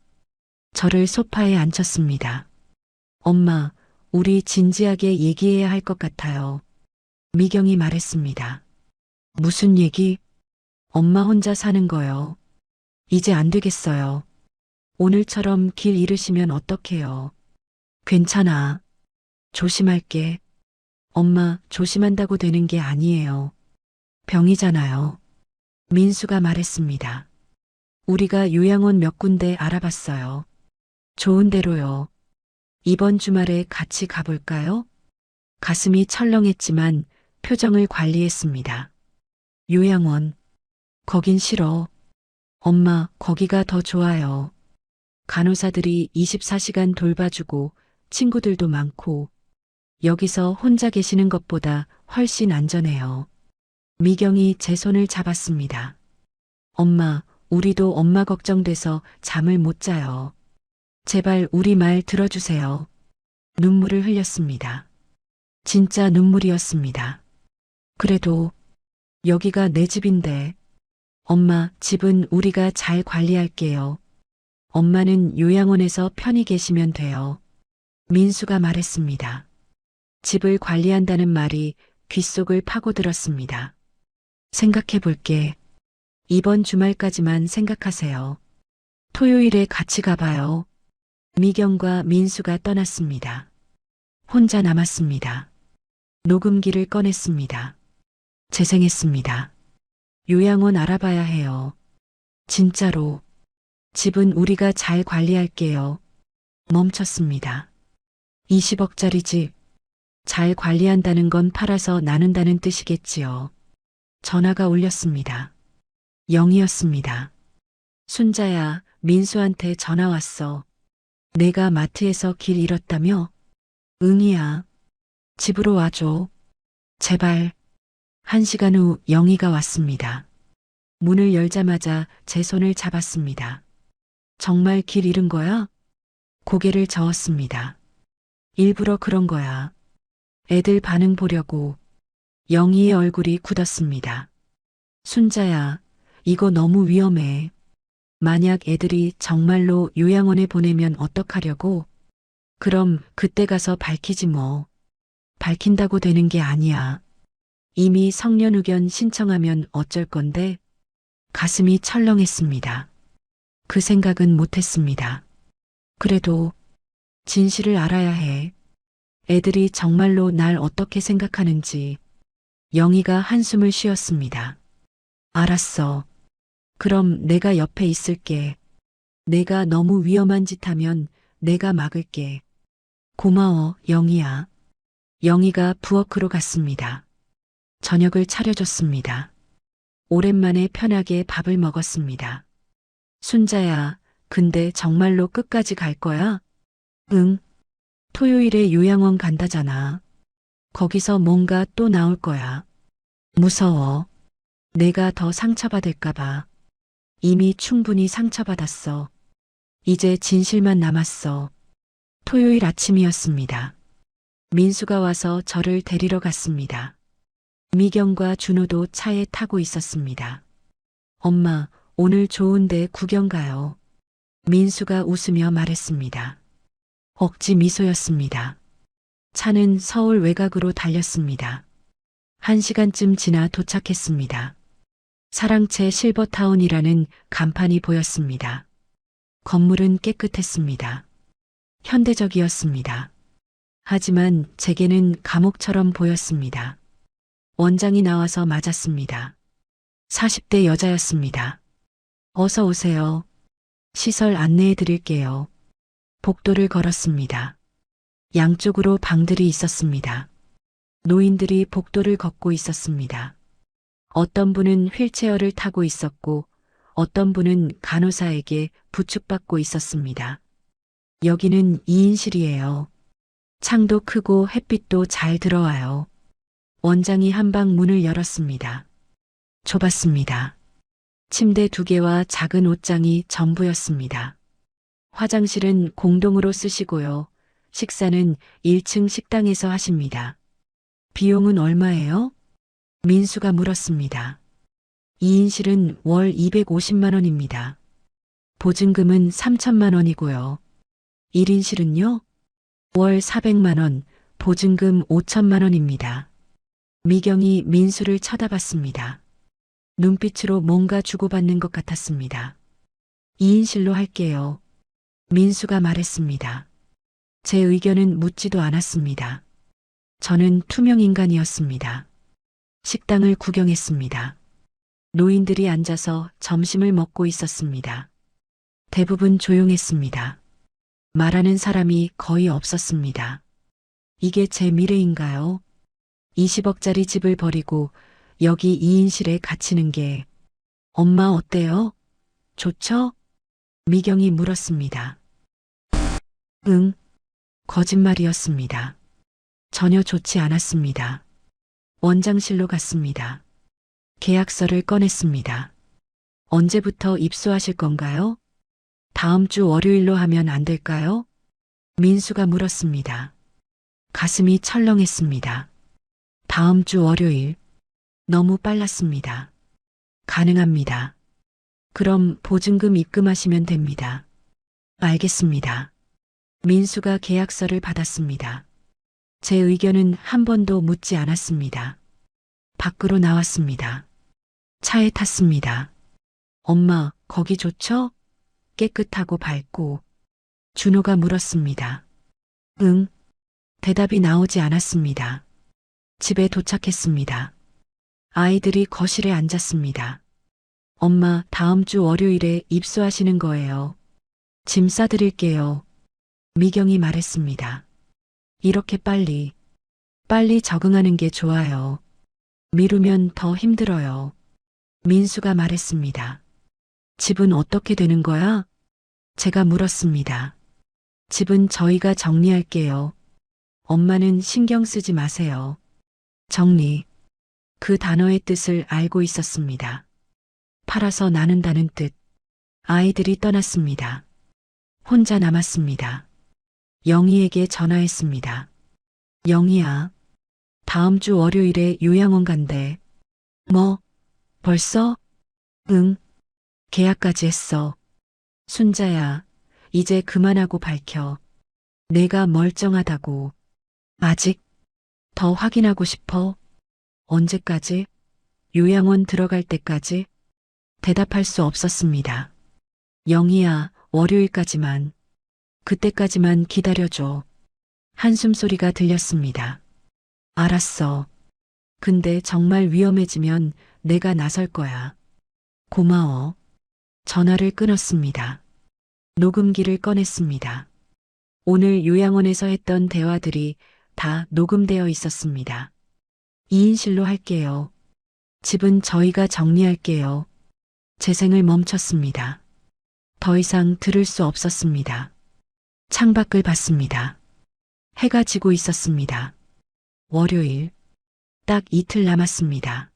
저를 소파에 앉혔습니다. 엄마, 우리 진지하게 얘기해야 할 것 같아요. 미경이 말했습니다. 무슨 얘기? 엄마 혼자 사는 거요. 이제 안 되겠어요. 오늘처럼 길 잃으시면 어떡해요. 괜찮아. 조심할게. 엄마, 조심한다고 되는 게 아니에요. 병이잖아요. 민수가 말했습니다. 우리가 요양원 몇 군데 알아봤어요. 좋은 대로요. 이번 주말에 같이 가볼까요? 가슴이 철렁했지만 표정을 관리했습니다. 요양원. 거긴 싫어. 엄마, 거기가 더 좋아요. 간호사들이 24시간 돌봐주고 친구들도 많고 여기서 혼자 계시는 것보다 훨씬 안전해요. 미경이 제 손을 잡았습니다. 엄마, 우리도 엄마 걱정돼서 잠을 못 자요. 제발 우리 말 들어주세요. 눈물을 흘렸습니다. 진짜 눈물이었습니다. 그래도 여기가 내 집인데. 엄마, 집은 우리가 잘 관리할게요. 엄마는 요양원에서 편히 계시면 돼요. 민수가 말했습니다. 집을 관리한다는 말이 귓속을 파고들었습니다. 생각해 볼게. 이번 주말까지만 생각하세요. 토요일에 같이 가봐요. 미경과 민수가 떠났습니다. 혼자 남았습니다. 녹음기를 꺼냈습니다. 재생했습니다. 요양원 알아봐야 해요. 진짜로. 집은 우리가 잘 관리할게요. 멈췄습니다. 20억짜리 집. 잘 관리한다는 건 팔아서 나눈다는 뜻이겠지요. 전화가 울렸습니다. 영이었습니다. 순자야, 민수한테 전화 왔어. 내가 마트에서 길 잃었다며? 응이야. 집으로 와줘. 제발. 1시간 후 영희가 왔습니다. 문을 열자마자 제 손을 잡았습니다. 정말 길 잃은 거야? 고개를 저었습니다. 일부러 그런 거야. 애들 반응 보려고. 영희의 얼굴이 굳었습니다. 순자야, 이거 너무 위험해. 만약 애들이 정말로 요양원에 보내면 어떡하려고? 그럼 그때 가서 밝히지 뭐. 밝힌다고 되는 게 아니야. 이미 성년 의견 신청하면 어쩔 건데? 가슴이 철렁했습니다. 그 생각은 못했습니다. 그래도 진실을 알아야 해. 애들이 정말로 날 어떻게 생각하는지. 영희가 한숨을 쉬었습니다. 알았어. 그럼 내가 옆에 있을게. 내가 너무 위험한 짓 하면 내가 막을게. 고마워, 영희야. 영희가 부엌으로 갔습니다. 저녁을 차려줬습니다. 오랜만에 편하게 밥을 먹었습니다. 순자야, 근데 정말로 끝까지 갈 거야? 응. 토요일에 요양원 간다잖아. 거기서 뭔가 또 나올 거야. 무서워. 내가 더 상처받을까봐. 이미 충분히 상처받았어. 이제 진실만 남았어. 토요일 아침이었습니다. 민수가 와서 저를 데리러 갔습니다. 미경과 준호도 차에 타고 있었습니다. 엄마, 오늘 좋은데 구경 가요. 민수가 웃으며 말했습니다. 억지 미소였습니다. 차는 서울 외곽으로 달렸습니다. 1시간쯤 지나 도착했습니다. 사랑채 실버타운이라는 간판이 보였습니다. 건물은 깨끗했습니다. 현대적이었습니다. 하지만 제게는 감옥처럼 보였습니다. 원장이 나와서 맞았습니다. 40대 여자였습니다. 어서 오세요. 시설 안내해 드릴게요. 복도를 걸었습니다. 양쪽으로 방들이 있었습니다. 노인들이 복도를 걷고 있었습니다. 어떤 분은 휠체어를 타고 있었고 어떤 분은 간호사에게 부축받고 있었습니다. 여기는 2인실이에요. 창도 크고 햇빛도 잘 들어와요. 원장이 한방 문을 열었습니다. 좁았습니다. 침대 2개와 작은 옷장이 전부였습니다. 화장실은 공동으로 쓰시고요. 식사는 1층 식당에서 하십니다. 비용은 얼마예요? 민수가 물었습니다. 2인실은 월 250만 원입니다. 보증금은 3천만 원이고요. 1인실은요? 월 400만 원, 보증금 5천만 원입니다. 미경이 민수를 쳐다봤습니다. 눈빛으로 뭔가 주고받는 것 같았습니다. 2인실로 할게요. 민수가 말했습니다. 제 의견은 묻지도 않았습니다. 저는 투명 인간이었습니다. 식당을 구경했습니다. 노인들이 앉아서 점심을 먹고 있었습니다. 대부분 조용했습니다. 말하는 사람이 거의 없었습니다. 이게 제 미래인가요? 20억짜리 집을 버리고 여기 2인실에 갇히는 게 엄마 어때요? 좋죠? 미경이 물었습니다. 응, 거짓말이었습니다. 전혀 좋지 않았습니다. 원장실로 갔습니다. 계약서를 꺼냈습니다. 언제부터 입수하실 건가요? 다음 주 월요일로 하면 안 될까요? 민수가 물었습니다. 가슴이 철렁했습니다. 다음 주 월요일. 너무 빨랐습니다. 가능합니다. 그럼 보증금 입금하시면 됩니다. 알겠습니다. 민수가 계약서를 받았습니다. 제 의견은 한 번도 묻지 않았습니다. 밖으로 나왔습니다. 차에 탔습니다. 엄마, 거기 좋죠? 깨끗하고 밝고. 준호가 물었습니다. 응. 대답이 나오지 않았습니다. 집에 도착했습니다. 아이들이 거실에 앉았습니다. 엄마, 다음 주 월요일에 입수하시는 거예요. 짐 싸드릴게요. 미경이 말했습니다. 이렇게 빨리 적응하는 게 좋아요. 미루면 더 힘들어요. 민수가 말했습니다. 집은 어떻게 되는 거야? 제가 물었습니다. 집은 저희가 정리할게요. 엄마는 신경 쓰지 마세요. 정리. 그 단어의 뜻을 알고 있었습니다. 팔아서 나눈다는 뜻. 아이들이 떠났습니다. 혼자 남았습니다. 영희에게 전화했습니다. 영희야, 다음 주 월요일에 요양원 간대. 뭐? 벌써? 응. 계약까지 했어. 순자야, 이제 그만하고 밝혀. 내가 멀쩡하다고. 아직? 더 확인하고 싶어? 언제까지? 요양원 들어갈 때까지? 대답할 수 없었습니다. 영희야, 월요일까지만. 그때까지만 기다려줘. 한숨 소리가 들렸습니다. 알았어. 근데 정말 위험해지면 내가 나설 거야. 고마워. 전화를 끊었습니다. 녹음기를 꺼냈습니다. 오늘 요양원에서 했던 대화들이 다 녹음되어 있었습니다. 2인실로 할게요. 집은 저희가 정리할게요. 재생을 멈췄습니다. 더 이상 들을 수 없었습니다. 창밖을 봤습니다. 해가 지고 있었습니다. 월요일. 딱 이틀 남았습니다.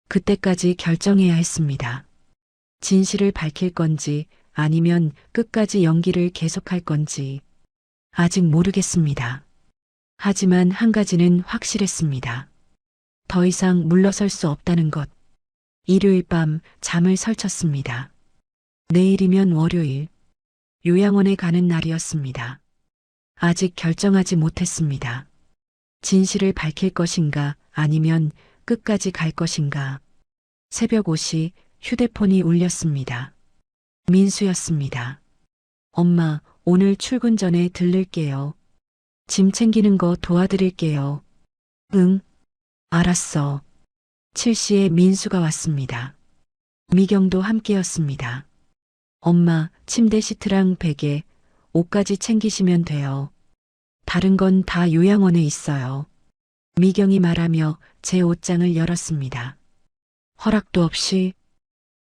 그때까지 결정해야 했습니다. 진실을 밝힐 건지 아니면 끝까지 연기를 계속할 건지 아직 모르겠습니다. 하지만 한 가지는 확실했습니다. 더 이상 물러설 수 없다는 것. 일요일 밤 잠을 설쳤습니다. 내일이면 월요일. 요양원에 가는 날이었습니다. 아직 결정하지 못했습니다. 진실을 밝힐 것인가 아니면 끝까지 갈 것인가. 새벽 5시 휴대폰이 울렸습니다. 민수였습니다. 엄마, 오늘 출근 전에 들를게요. 짐 챙기는 거 도와드릴게요. 응, 알았어. 7시에 민수가 왔습니다. 미경도 함께였습니다. 엄마, 침대 시트랑 베개, 옷까지 챙기시면 돼요. 다른 건 다 요양원에 있어요. 미경이 말하며 제 옷장을 열었습니다. 허락도 없이.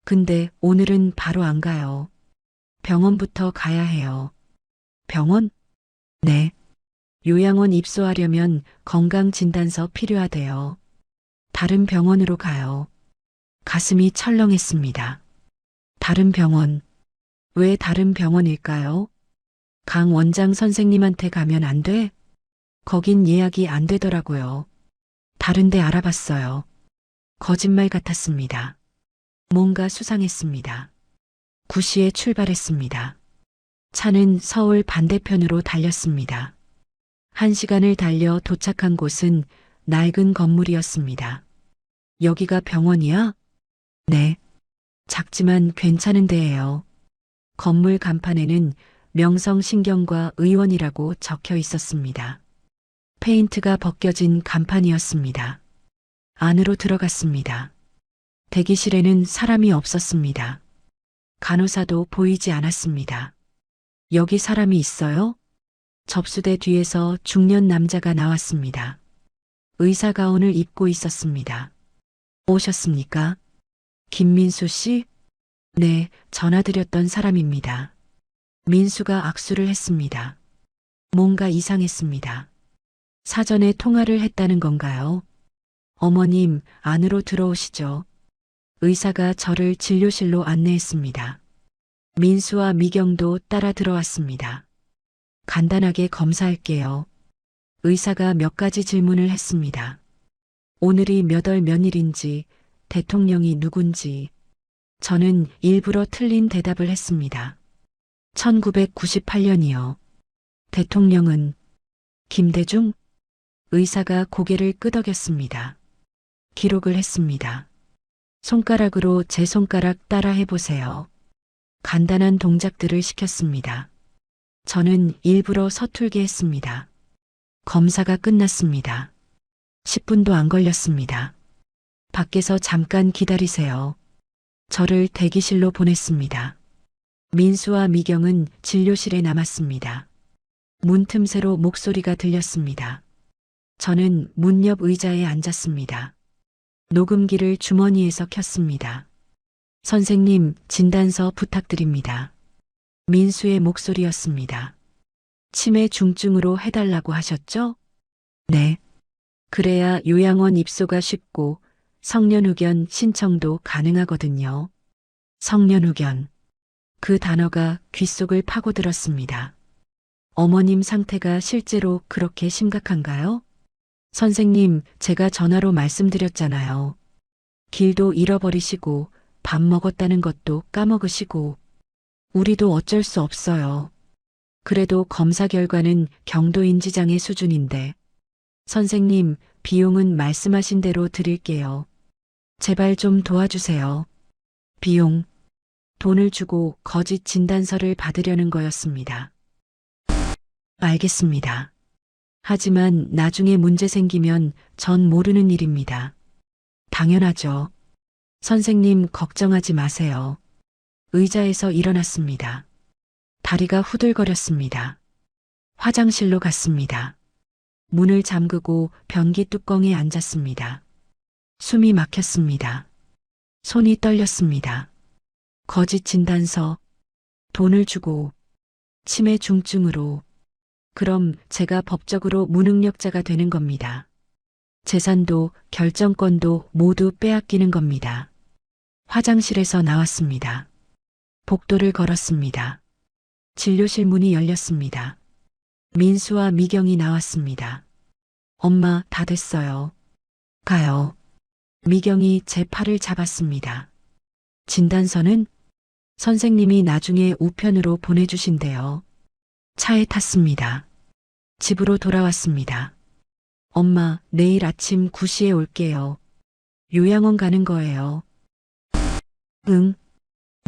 근데 오늘은 바로 안 가요. 병원부터 가야 해요. 병원? 네. 요양원 입소하려면 건강진단서 필요하대요. 다른 병원으로 가요. 가슴이 철렁했습니다. 다른 병원. 왜 다른 병원일까요? 강 원장 선생님한테 가면 안 돼? 거긴 예약이 안 되더라고요. 다른 데 알아봤어요. 거짓말 같았습니다. 뭔가 수상했습니다. 9시에 출발했습니다. 차는 서울 반대편으로 달렸습니다. 1시간을 달려 도착한 곳은 낡은 건물이었습니다. 여기가 병원이야? 네. 작지만 괜찮은 데예요. 건물 간판에는 명성신경과 의원이라고 적혀 있었습니다. 페인트가 벗겨진 간판이었습니다. 안으로 들어갔습니다. 대기실에는 사람이 없었습니다. 간호사도 보이지 않았습니다. 여기 사람이 있어요? 접수대 뒤에서 중년 남자가 나왔습니다. 의사 가운을 입고 있었습니다. 오셨습니까? 김민수 씨? 네, 전화드렸던 사람입니다. 민수가 악수를 했습니다. 뭔가 이상했습니다. 사전에 통화를 했다는 건가요? 어머님, 안으로 들어오시죠. 의사가 저를 진료실로 안내했습니다. 민수와 미경도 따라 들어왔습니다. 간단하게 검사할게요. 의사가 몇 가지 질문을 했습니다. 오늘이 몇 월 몇일인지, 대통령이 누군지. 저는 일부러 틀린 대답을 했습니다. 1998년이요. 대통령은 김대중? 의사가 고개를 끄덕였습니다. 기록을 했습니다. 손가락으로 제 손가락 따라 해보세요. 간단한 동작들을 시켰습니다. 저는 일부러 서툴게 했습니다. 검사가 끝났습니다. 10분도 안 걸렸습니다. 밖에서 잠깐 기다리세요. 저를 대기실로 보냈습니다. 민수와 미경은 진료실에 남았습니다. 문 틈새로 목소리가 들렸습니다. 저는 문 옆 의자에 앉았습니다. 녹음기를 주머니에서 켰습니다. 선생님, 진단서 부탁드립니다. 민수의 목소리였습니다. 치매 중증으로 해달라고 하셨죠? 네. 그래야 요양원 입소가 쉽고 성년후견 신청도 가능하거든요. 성년후견. 그 단어가 귓속을 파고들었습니다. 어머님 상태가 실제로 그렇게 심각한가요? 선생님, 제가 전화로 말씀드렸잖아요. 길도 잃어버리시고 밥 먹었다는 것도 까먹으시고. 우리도 어쩔 수 없어요. 그래도 검사 결과는 경도인지장애 수준인데. 선생님, 비용은 말씀하신 대로 드릴게요. 제발 좀 도와주세요. 비용. 돈을 주고 거짓 진단서를 받으려는 거였습니다. 알겠습니다. 하지만 나중에 문제 생기면 전 모르는 일입니다. 당연하죠. 선생님 걱정하지 마세요. 의자에서 일어났습니다. 다리가 후들거렸습니다. 화장실로 갔습니다. 문을 잠그고 변기 뚜껑에 앉았습니다. 숨이 막혔습니다. 손이 떨렸습니다. 거짓 진단서, 돈을 주고, 치매 중증으로. 그럼 제가 법적으로 무능력자가 되는 겁니다. 재산도 결정권도 모두 빼앗기는 겁니다. 화장실에서 나왔습니다. 복도를 걸었습니다. 진료실 문이 열렸습니다. 민수와 미경이 나왔습니다. 엄마, 다 됐어요. 가요. 미경이 제 팔을 잡았습니다. 진단서는? 선생님이 나중에 우편으로 보내주신대요. 차에 탔습니다. 집으로 돌아왔습니다. 엄마, 내일 아침 9시에 올게요. 요양원 가는 거예요. 응.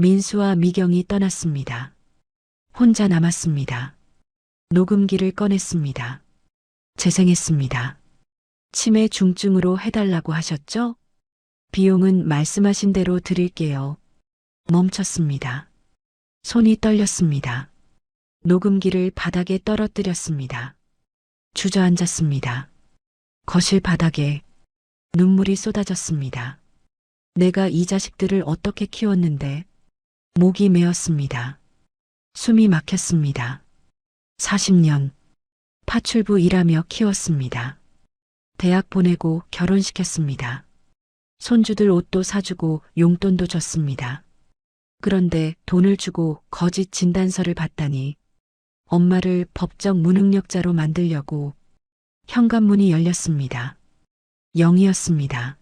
민수와 미경이 떠났습니다. 혼자 남았습니다. 녹음기를 꺼냈습니다. 재생했습니다. 치매 중증으로 해달라고 하셨죠? 비용은 말씀하신 대로 드릴게요. 멈췄습니다. 손이 떨렸습니다. 녹음기를 바닥에 떨어뜨렸습니다. 주저앉았습니다. 거실 바닥에 눈물이 쏟아졌습니다. 내가 이 자식들을 어떻게 키웠는데. 목이 메었습니다. 숨이 막혔습니다. 40년 파출부 일하며 키웠습니다. 대학 보내고 결혼시켰습니다. 손주들 옷도 사주고 용돈도 줬습니다. 그런데 돈을 주고 거짓 진단서를 받다니. 엄마를 법적 무능력자로 만들려고. 현관문이 열렸습니다. 영이었습니다.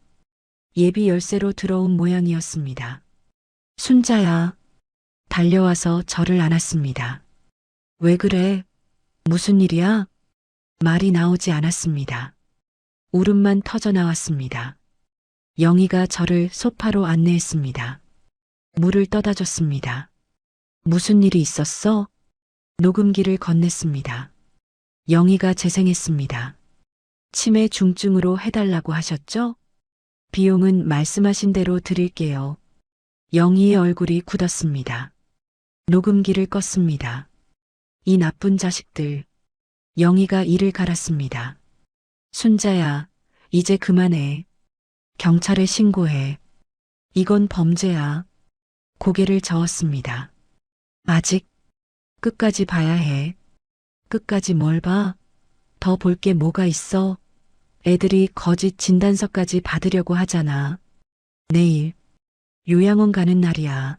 예비 열쇠로 들어온 모양이었습니다. 순자야. 달려와서 저를 안았습니다. 왜 그래? 무슨 일이야? 말이 나오지 않았습니다. 울음만 터져 나왔습니다. 영희가 저를 소파로 안내했습니다. 물을 떠다 줬습니다. 무슨 일이 있었어? 녹음기를 건넸습니다. 영희가 재생했습니다. 치매 중증으로 해달라고 하셨죠? 비용은 말씀하신 대로 드릴게요. 영희의 얼굴이 굳었습니다. 녹음기를 껐습니다. 이 나쁜 자식들. 영희가 이를 갈았습니다. 순자야, 이제 그만해. 경찰에 신고해. 이건 범죄야. 고개를 저었습니다. 아직 끝까지 봐야 해. 끝까지 뭘 봐? 더 볼 게 뭐가 있어? 애들이 거짓 진단서까지 받으려고 하잖아. 내일 요양원 가는 날이야.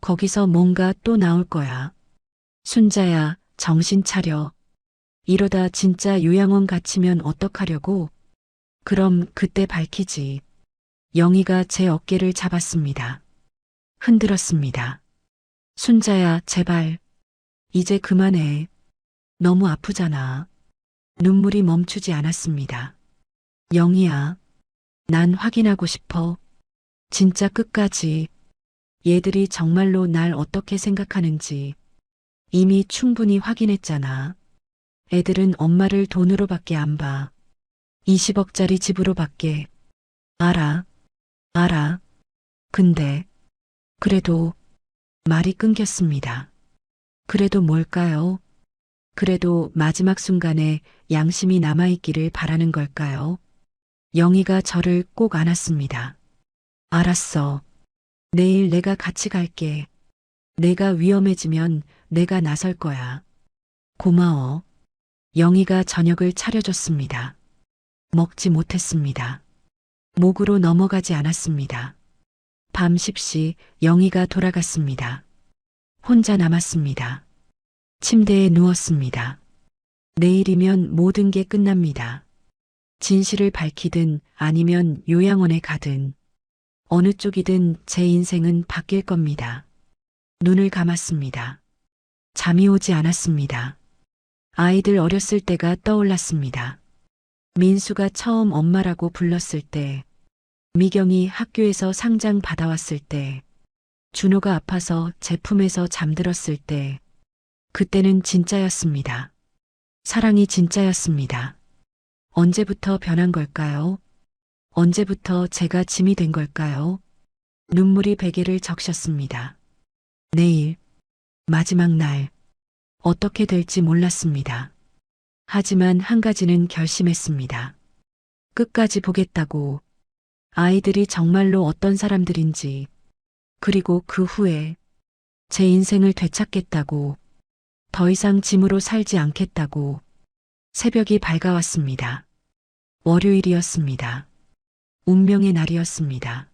거기서 뭔가 또 나올 거야. 순자야, 정신 차려. 이러다 진짜 요양원 갇히면 어떡하려고? 그럼 그때 밝히지. 영희가 제 어깨를 잡았습니다. 흔들었습니다. 순자야, 제발. 이제 그만해. 너무 아프잖아. 눈물이 멈추지 않았습니다. 영희야, 난 확인하고 싶어. 진짜 끝까지. 얘들이 정말로 날 어떻게 생각하는지. 이미 충분히 확인했잖아. 애들은 엄마를 돈으로밖에 안 봐. 20억짜리 집으로밖에. 알아. 근데, 그래도, 말이 끊겼습니다. 그래도 뭘까요? 그래도 마지막 순간에 양심이 남아있기를 바라는 걸까요? 영희가 저를 꼭 안았습니다. 알았어. 내일 내가 같이 갈게. 내가 위험해지면 내가 나설 거야. 고마워. 영희가 저녁을 차려줬습니다. 먹지 못했습니다. 목으로 넘어가지 않았습니다. 밤 10시 영희가 돌아갔습니다. 혼자 남았습니다. 침대에 누웠습니다. 내일이면 모든 게 끝납니다. 진실을 밝히든 아니면 요양원에 가든 어느 쪽이든 제 인생은 바뀔 겁니다. 눈을 감았습니다. 잠이 오지 않았습니다. 아이들 어렸을 때가 떠올랐습니다. 민수가 처음 엄마라고 불렀을 때, 미경이 학교에서 상장 받아왔을 때, 준호가 아파서 제품에서 잠들었을 때, 그때는 진짜였습니다. 사랑이 진짜였습니다. 언제부터 변한 걸까요? 언제부터 제가 짐이 된 걸까요? 눈물이 베개를 적셨습니다. 내일, 마지막 날, 어떻게 될지 몰랐습니다. 하지만 한 가지는 결심했습니다. 끝까지 보겠다고. 아이들이 정말로 어떤 사람들인지, 그리고 그 후에 제 인생을 되찾겠다고. 더 이상 짐으로 살지 않겠다고. 새벽이 밝아왔습니다. 월요일이었습니다. 운명의 날이었습니다.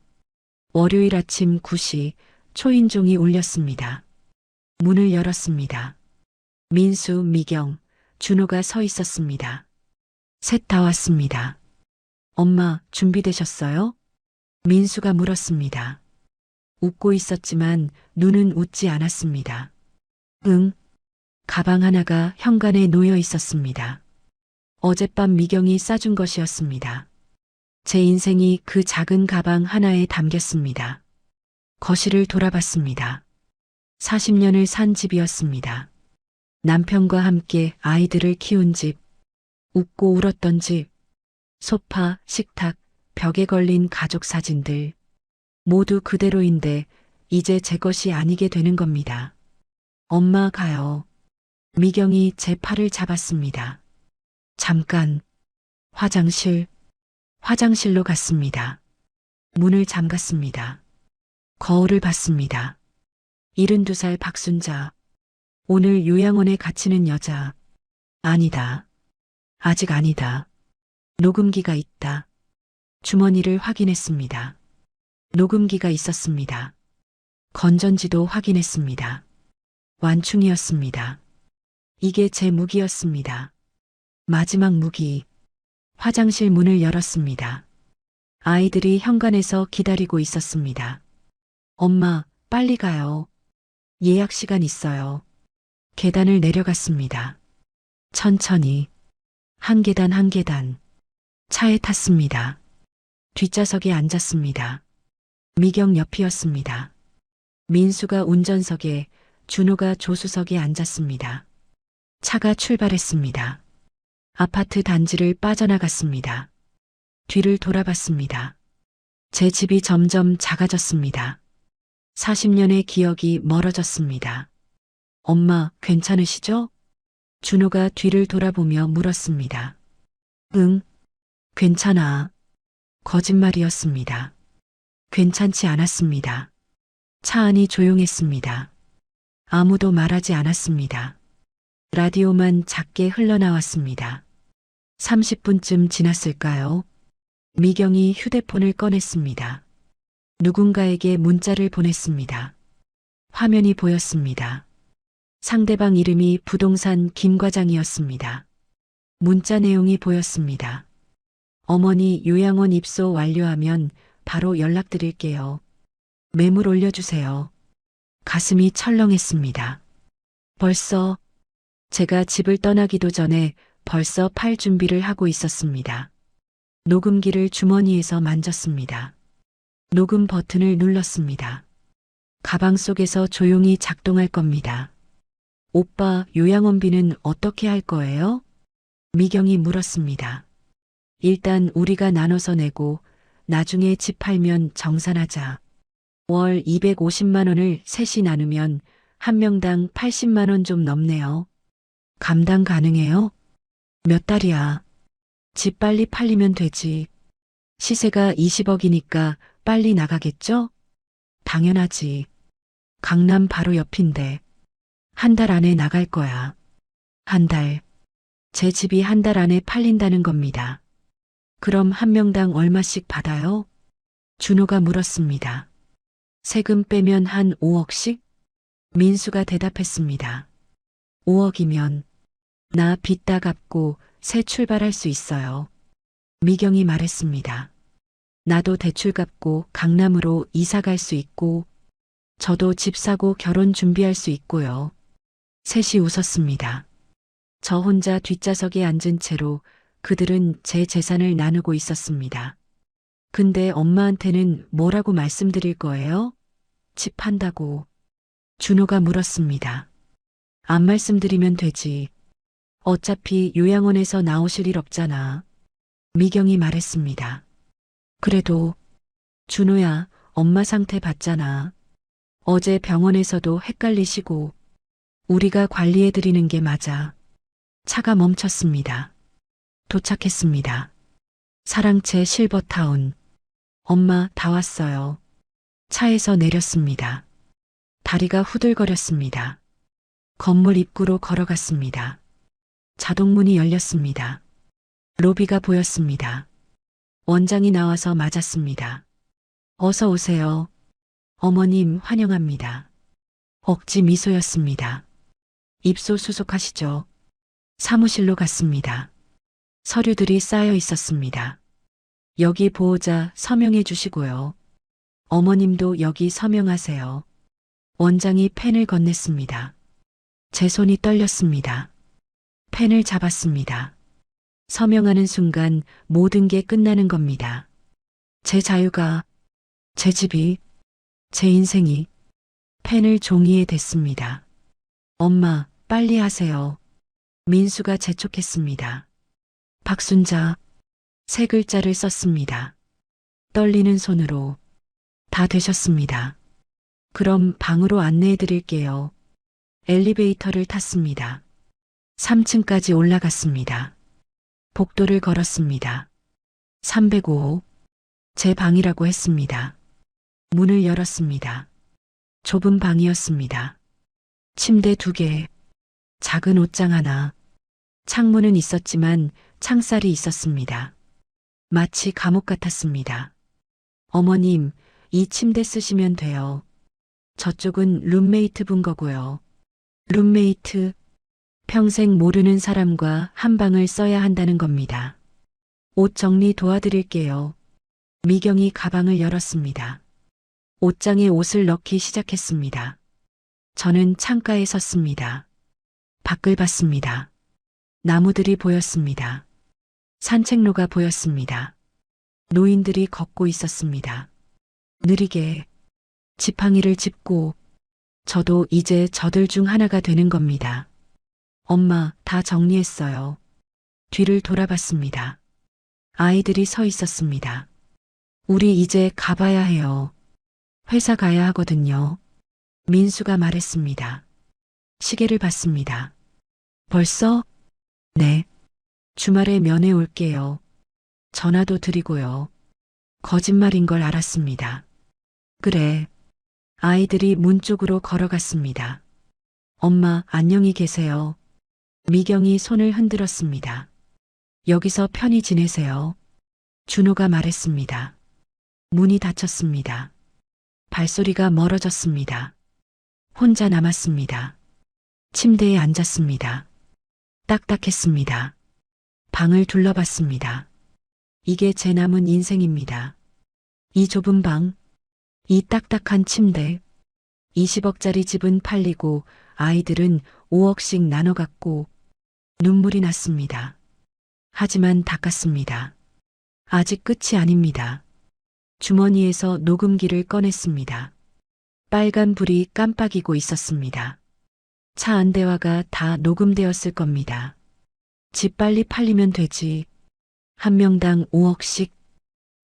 월요일 아침 9시 초인종이 울렸습니다. 문을 열었습니다. 민수, 미경, 준호가 서 있었습니다. 셋 다 왔습니다. 엄마, 준비되셨어요? 민수가 물었습니다. 웃고 있었지만 눈은 웃지 않았습니다. 응. 가방 하나가 현관에 놓여 있었습니다. 어젯밤 미경이 싸준 것이었습니다. 제 인생이 그 작은 가방 하나에 담겼습니다. 거실을 돌아봤습니다. 40년을 산 집이었습니다. 남편과 함께 아이들을 키운 집, 웃고 울었던 집, 소파, 식탁, 벽에 걸린 가족 사진들, 모두 그대로인데 이제 제 것이 아니게 되는 겁니다. 엄마 가요. 미경이 제 팔을 잡았습니다. 잠깐. 화장실로 갔습니다. 문을 잠갔습니다. 거울을 봤습니다. 72살 박순자. 오늘 요양원에 갇히는 여자. 아니다. 아직 아니다. 녹음기가 있다. 주머니를 확인했습니다. 녹음기가 있었습니다. 건전지도 확인했습니다. 완충이었습니다. 이게 제 무기였습니다. 마지막 무기. 화장실 문을 열었습니다. 아이들이 현관에서 기다리고 있었습니다. 엄마, 빨리 가요. 예약 시간 있어요. 계단을 내려갔습니다. 천천히. 한 계단 한 계단. 차에 탔습니다. 뒷좌석에 앉았습니다. 미경 옆이었습니다. 민수가 운전석에, 준호가 조수석에 앉았습니다. 차가 출발했습니다. 아파트 단지를 빠져나갔습니다. 뒤를 돌아봤습니다. 제 집이 점점 작아졌습니다. 40년의 기억이 멀어졌습니다. 엄마, 괜찮으시죠? 준호가 뒤를 돌아보며 물었습니다. 응, 괜찮아. 거짓말이었습니다. 괜찮지 않았습니다. 차 안이 조용했습니다. 아무도 말하지 않았습니다. 라디오만 작게 흘러나왔습니다. 30분쯤 지났을까요? 미경이 휴대폰을 꺼냈습니다. 누군가에게 문자를 보냈습니다. 화면이 보였습니다. 상대방 이름이 부동산 김 과장이었습니다. 문자 내용이 보였습니다. 어머니 요양원 입소 완료하면 바로 연락드릴게요. 매물 올려주세요. 가슴이 철렁했습니다. 벌써 제가 집을 떠나기도 전에 벌써 팔 준비를 하고 있었습니다. 녹음기를 주머니에서 만졌습니다. 녹음 버튼을 눌렀습니다. 가방 속에서 조용히 작동할 겁니다. 오빠 요양원비는 어떻게 할 거예요? 미경이 물었습니다. 일단 우리가 나눠서 내고 나중에 집 팔면 정산하자. 월 250만 원을 셋이 나누면 한 명당 80만 원 좀 넘네요. 감당 가능해요? 몇 달이야? 집 빨리 팔리면 되지. 시세가 20억이니까 빨리 나가겠죠? 당연하지. 강남 바로 옆인데. 한 달 안에 나갈 거야. 한 달. 제 집이 한 달 안에 팔린다는 겁니다. 그럼 한 명당 얼마씩 받아요? 준호가 물었습니다. 세금 빼면 한 5억씩? 민수가 대답했습니다. 5억이면 나 빚 다 갚고 새 출발할 수 있어요. 미경이 말했습니다. 나도 대출 갚고 강남으로 이사 갈 수 있고 저도 집 사고 결혼 준비할 수 있고요. 셋이 웃었습니다. 저 혼자 뒷좌석에 앉은 채로 그들은 제 재산을 나누고 있었습니다. 근데 엄마한테는 뭐라고 말씀드릴 거예요? 집 판다고. 준호가 물었습니다. 안 말씀드리면 되지. 어차피 요양원에서 나오실 일 없잖아. 미경이 말했습니다. 그래도 준호야, 엄마 상태 봤잖아. 어제 병원에서도 헷갈리시고 우리가 관리해드리는 게 맞아. 차가 멈췄습니다. 도착했습니다. 사랑채 실버타운. 엄마 다 왔어요. 차에서 내렸습니다. 다리가 후들거렸습니다. 건물 입구로 걸어갔습니다. 자동문이 열렸습니다. 로비가 보였습니다. 원장이 나와서 맞았습니다. 어서 오세요. 어머님 환영합니다. 억지 미소였습니다. 입소 수속하시죠. 사무실로 갔습니다. 서류들이 쌓여 있었습니다. 여기 보호자 서명해 주시고요. 어머님도 여기 서명하세요. 원장이 펜을 건넸습니다. 제 손이 떨렸습니다. 펜을 잡았습니다. 서명하는 순간 모든 게 끝나는 겁니다. 제 자유가, 제 집이, 제 인생이 펜을 종이에 댔습니다. 엄마, 빨리 하세요. 민수가 재촉했습니다. 박순자, 세 글자를 썼습니다. 떨리는 손으로. 다 되셨습니다. 그럼 방으로 안내해 드릴게요. 엘리베이터를 탔습니다. 3층까지 올라갔습니다. 복도를 걸었습니다. 305호. 제 방이라고 했습니다. 문을 열었습니다. 좁은 방이었습니다. 침대 2개, 작은 옷장 하나, 창문은 있었지만 창살이 있었습니다. 마치 감옥 같았습니다. 어머님, 이 침대 쓰시면 돼요. 저쪽은 룸메이트 분 거고요. 룸메이트, 평생 모르는 사람과 한 방을 써야 한다는 겁니다. 옷 정리 도와드릴게요. 미경이 가방을 열었습니다. 옷장에 옷을 넣기 시작했습니다. 저는 창가에 섰습니다. 밖을 봤습니다. 나무들이 보였습니다. 산책로가 보였습니다. 노인들이 걷고 있었습니다. 느리게 지팡이를 짚고 저도 이제 저들 중 하나가 되는 겁니다. 엄마, 다 정리했어요. 뒤를 돌아봤습니다. 아이들이 서 있었습니다. 우리 이제 가봐야 해요. 회사 가야 하거든요. 민수가 말했습니다. 시계를 봤습니다. 벌써? 네. 주말에 면회 올게요. 전화도 드리고요. 거짓말인 걸 알았습니다. 그래. 아이들이 문 쪽으로 걸어갔습니다. 엄마, 안녕히 계세요. 미경이 손을 흔들었습니다. 여기서 편히 지내세요. 준호가 말했습니다. 문이 닫혔습니다. 발소리가 멀어졌습니다. 혼자 남았습니다. 침대에 앉았습니다. 딱딱했습니다. 방을 둘러봤습니다. 이게 제 남은 인생입니다. 이 좁은 방, 이 딱딱한 침대, 20억짜리 집은 팔리고 아이들은 5억씩 나눠 갖고 눈물이 났습니다. 하지만 닦았습니다. 아직 끝이 아닙니다. 주머니에서 녹음기를 꺼냈습니다. 빨간 불이 깜빡이고 있었습니다. 차 안 대화가 다 녹음되었을 겁니다. 집 빨리 팔리면 되지. 한 명당 5억씩.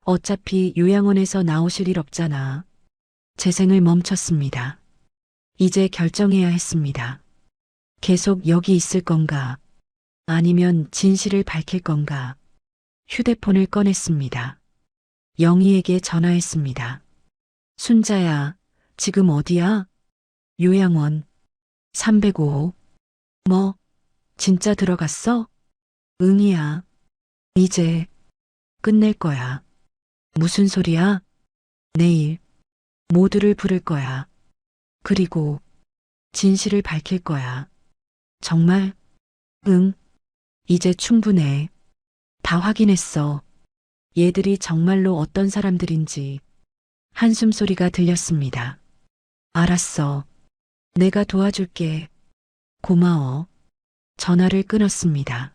어차피 요양원에서 나오실 일 없잖아. 재생을 멈췄습니다. 이제 결정해야 했습니다. 계속 여기 있을 건가? 아니면 진실을 밝힐 건가? 휴대폰을 꺼냈습니다. 영희에게 전화했습니다. 순자야, 지금 어디야? 요양원. 305호. 뭐? 진짜 들어갔어? 응이야. 이제 끝낼 거야. 무슨 소리야? 내일 모두를 부를 거야. 그리고 진실을 밝힐 거야. 정말? 응. 이제 충분해. 다 확인했어. 얘들이 정말로 어떤 사람들인지. 한숨 소리가 들렸습니다. 알았어. 내가 도와줄게. 고마워. 전화를 끊었습니다.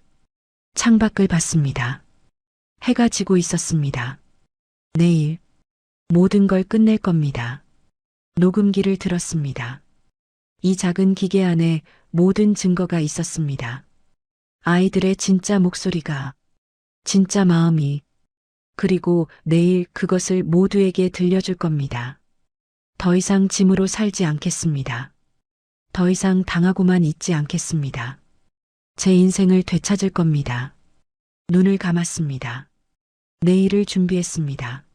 창밖을 봤습니다. 해가 지고 있었습니다. 내일 모든 걸 끝낼 겁니다. 녹음기를 들었습니다. 이 작은 기계 안에 모든 증거가 있었습니다. 아이들의 진짜 목소리가, 진짜 마음이, 그리고 내일 그것을 모두에게 들려줄 겁니다. 더 이상 짐으로 살지 않겠습니다. 더 이상 당하고만 있지 않겠습니다. 제 인생을 되찾을 겁니다. 눈을 감았습니다. 내일을 준비했습니다.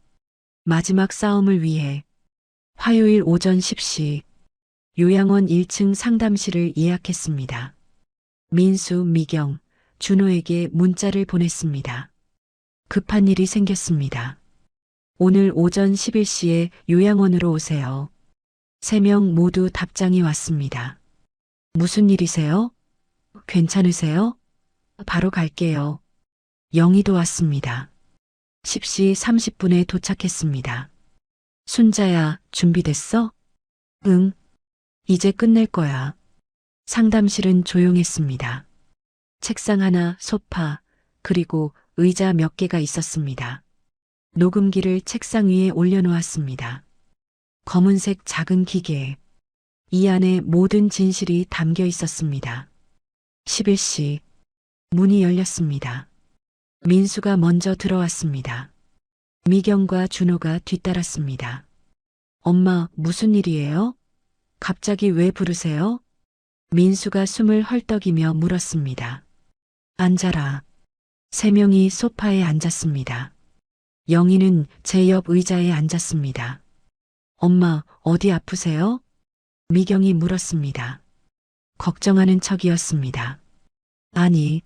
마지막 싸움을 위해 화요일 오전 10시 요양원 1층 상담실을 예약했습니다. 민수, 미경, 준호에게 문자를 보냈습니다. 급한 일이 생겼습니다. 오늘 오전 11시에 요양원으로 오세요. 3명 모두 답장이 왔습니다. 무슨 일이세요? 괜찮으세요? 바로 갈게요. 영희도 왔습니다. 10시 30분에 도착했습니다. 순자야, 준비됐어? 응. 이제 끝낼 거야. 상담실은 조용했습니다. 책상 하나, 소파, 그리고 의자 몇 개가 있었습니다. 녹음기를 책상 위에 올려놓았습니다. 검은색 작은 기계. 이 안에 모든 진실이 담겨 있었습니다. 11시. 문이 열렸습니다. 민수가 먼저 들어왔습니다. 미경과 준호가 뒤따랐습니다. 엄마, 무슨 일이에요? 갑자기 왜 부르세요? 민수가 숨을 헐떡이며 물었습니다. 앉아라. 3명이 소파에 앉았습니다. 영희는 제 옆 의자에 앉았습니다. 엄마, 어디 아프세요? 미경이 물었습니다. 걱정하는 척이었습니다. 아니,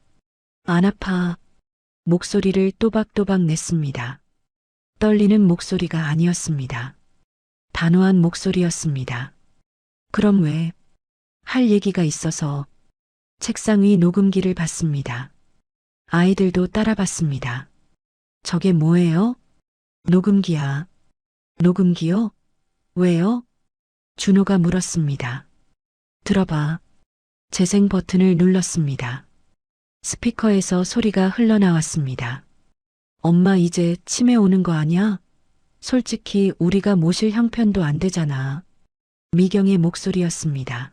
안 아파. 목소리를 또박또박 냈습니다. 떨리는 목소리가 아니었습니다. 단호한 목소리였습니다. 그럼 왜? 할 얘기가 있어서. 책상 위 녹음기를 봤습니다. 아이들도 따라 봤습니다. 저게 뭐예요? 녹음기야. 녹음기요? 왜요? 준호가 물었습니다. 들어봐. 재생 버튼을 눌렀습니다. 스피커에서 소리가 흘러나왔습니다. 엄마 이제 치매 오는 거 아니야? 솔직히 우리가 모실 형편도 안 되잖아. 미경의 목소리였습니다.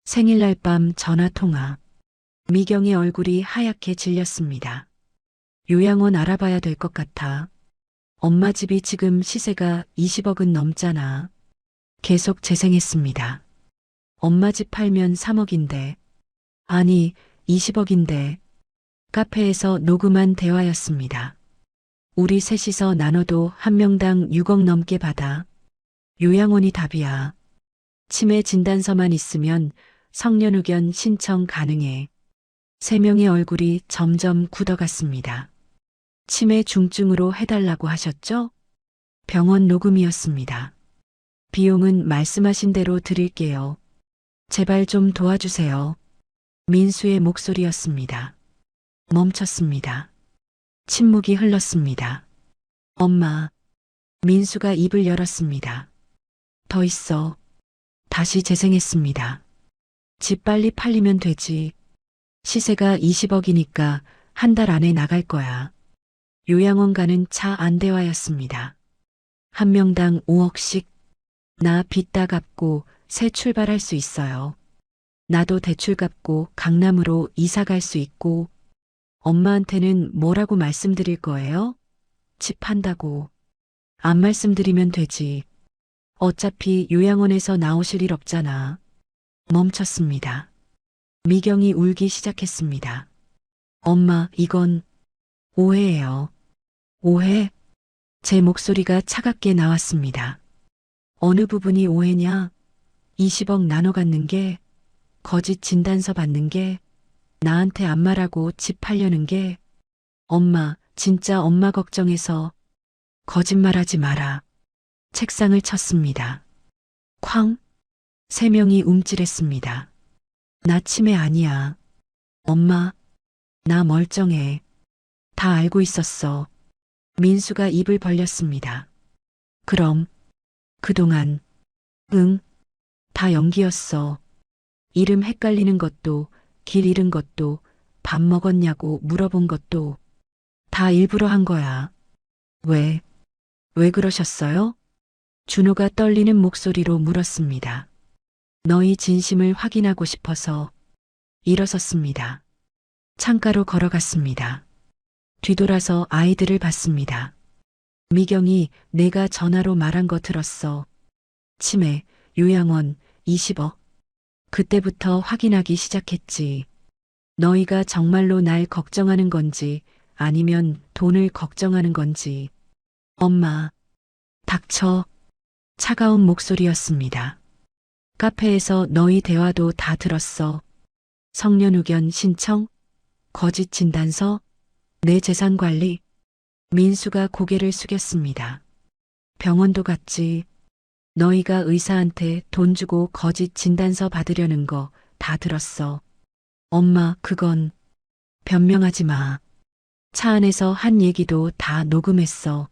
생일날 밤 전화통화. 미경의 얼굴이 하얗게 질렸습니다. 요양원 알아봐야 될 것 같아. 엄마 집이 지금 시세가 20억은 넘잖아. 계속 재생했습니다. 엄마 집 팔면 3억인데. 아니, 20억인데. 카페에서 녹음한 대화였습니다. 우리 셋이서 나눠도 한 명당 6억 넘게 받아. 요양원이 답이야. 치매 진단서만 있으면 성년후견 신청 가능해. 세 명의 얼굴이 점점 굳어갔습니다. 치매 중증으로 해달라고 하셨죠? 병원 녹음이었습니다. 비용은 말씀하신 대로 드릴게요. 제발 좀 도와주세요. 민수의 목소리였습니다. 멈췄습니다. 침묵이 흘렀습니다. 엄마. 민수가 입을 열었습니다. 더 있어. 다시 재생했습니다. 집 빨리 팔리면 되지. 시세가 20억이니까 한 달 안에 나갈 거야. 요양원 가는 차 안대화였습니다. 한 명당 5억씩. 나 빚 다 갚고 새 출발할 수 있어요. 나도 대출 갚고 강남으로 이사 갈 수 있고. 엄마한테는 뭐라고 말씀드릴 거예요? 집 판다고. 안 말씀드리면 되지. 어차피 요양원에서 나오실 일 없잖아. 멈췄습니다. 미경이 울기 시작했습니다. 엄마, 이건 오해예요. 오해? 제 목소리가 차갑게 나왔습니다. 어느 부분이 오해냐? 20억 나눠 갖는 게, 거짓 진단서 받는 게, 나한테 안 말하고 집 팔려는 게. 엄마, 진짜 엄마 걱정해서. 거짓말하지 마라. 책상을 쳤습니다. 쾅. 세 명이 움찔했습니다. 나 치매 아니야. 엄마, 나 멀쩡해. 다 알고 있었어. 민수가 입을 벌렸습니다. 그럼, 그동안, 응, 다 연기였어. 이름 헷갈리는 것도, 길 잃은 것도, 밥 먹었냐고 물어본 것도, 다 일부러 한 거야. 왜 그러셨어요? 준호가 떨리는 목소리로 물었습니다. 너희 진심을 확인하고 싶어서. 일어섰습니다. 창가로 걸어갔습니다. 뒤돌아서 아이들을 봤습니다. 미경이 내가 전화로 말한 거 들었어. 치매, 요양원, 20억. 그때부터 확인하기 시작했지. 너희가 정말로 날 걱정하는 건지 아니면 돈을 걱정하는 건지. 엄마, 닥쳐. 차가운 목소리였습니다. 카페에서 너희 대화도 다 들었어. 성년후견 신청, 거짓 진단서, 내 재산 관리. 민수가 고개를 숙였습니다. 병원도 갔지. 너희가 의사한테 돈 주고 거짓 진단서 받으려는 거 다 들었어. 엄마, 그건. 변명하지 마. 차 안에서 한 얘기도 다 녹음했어.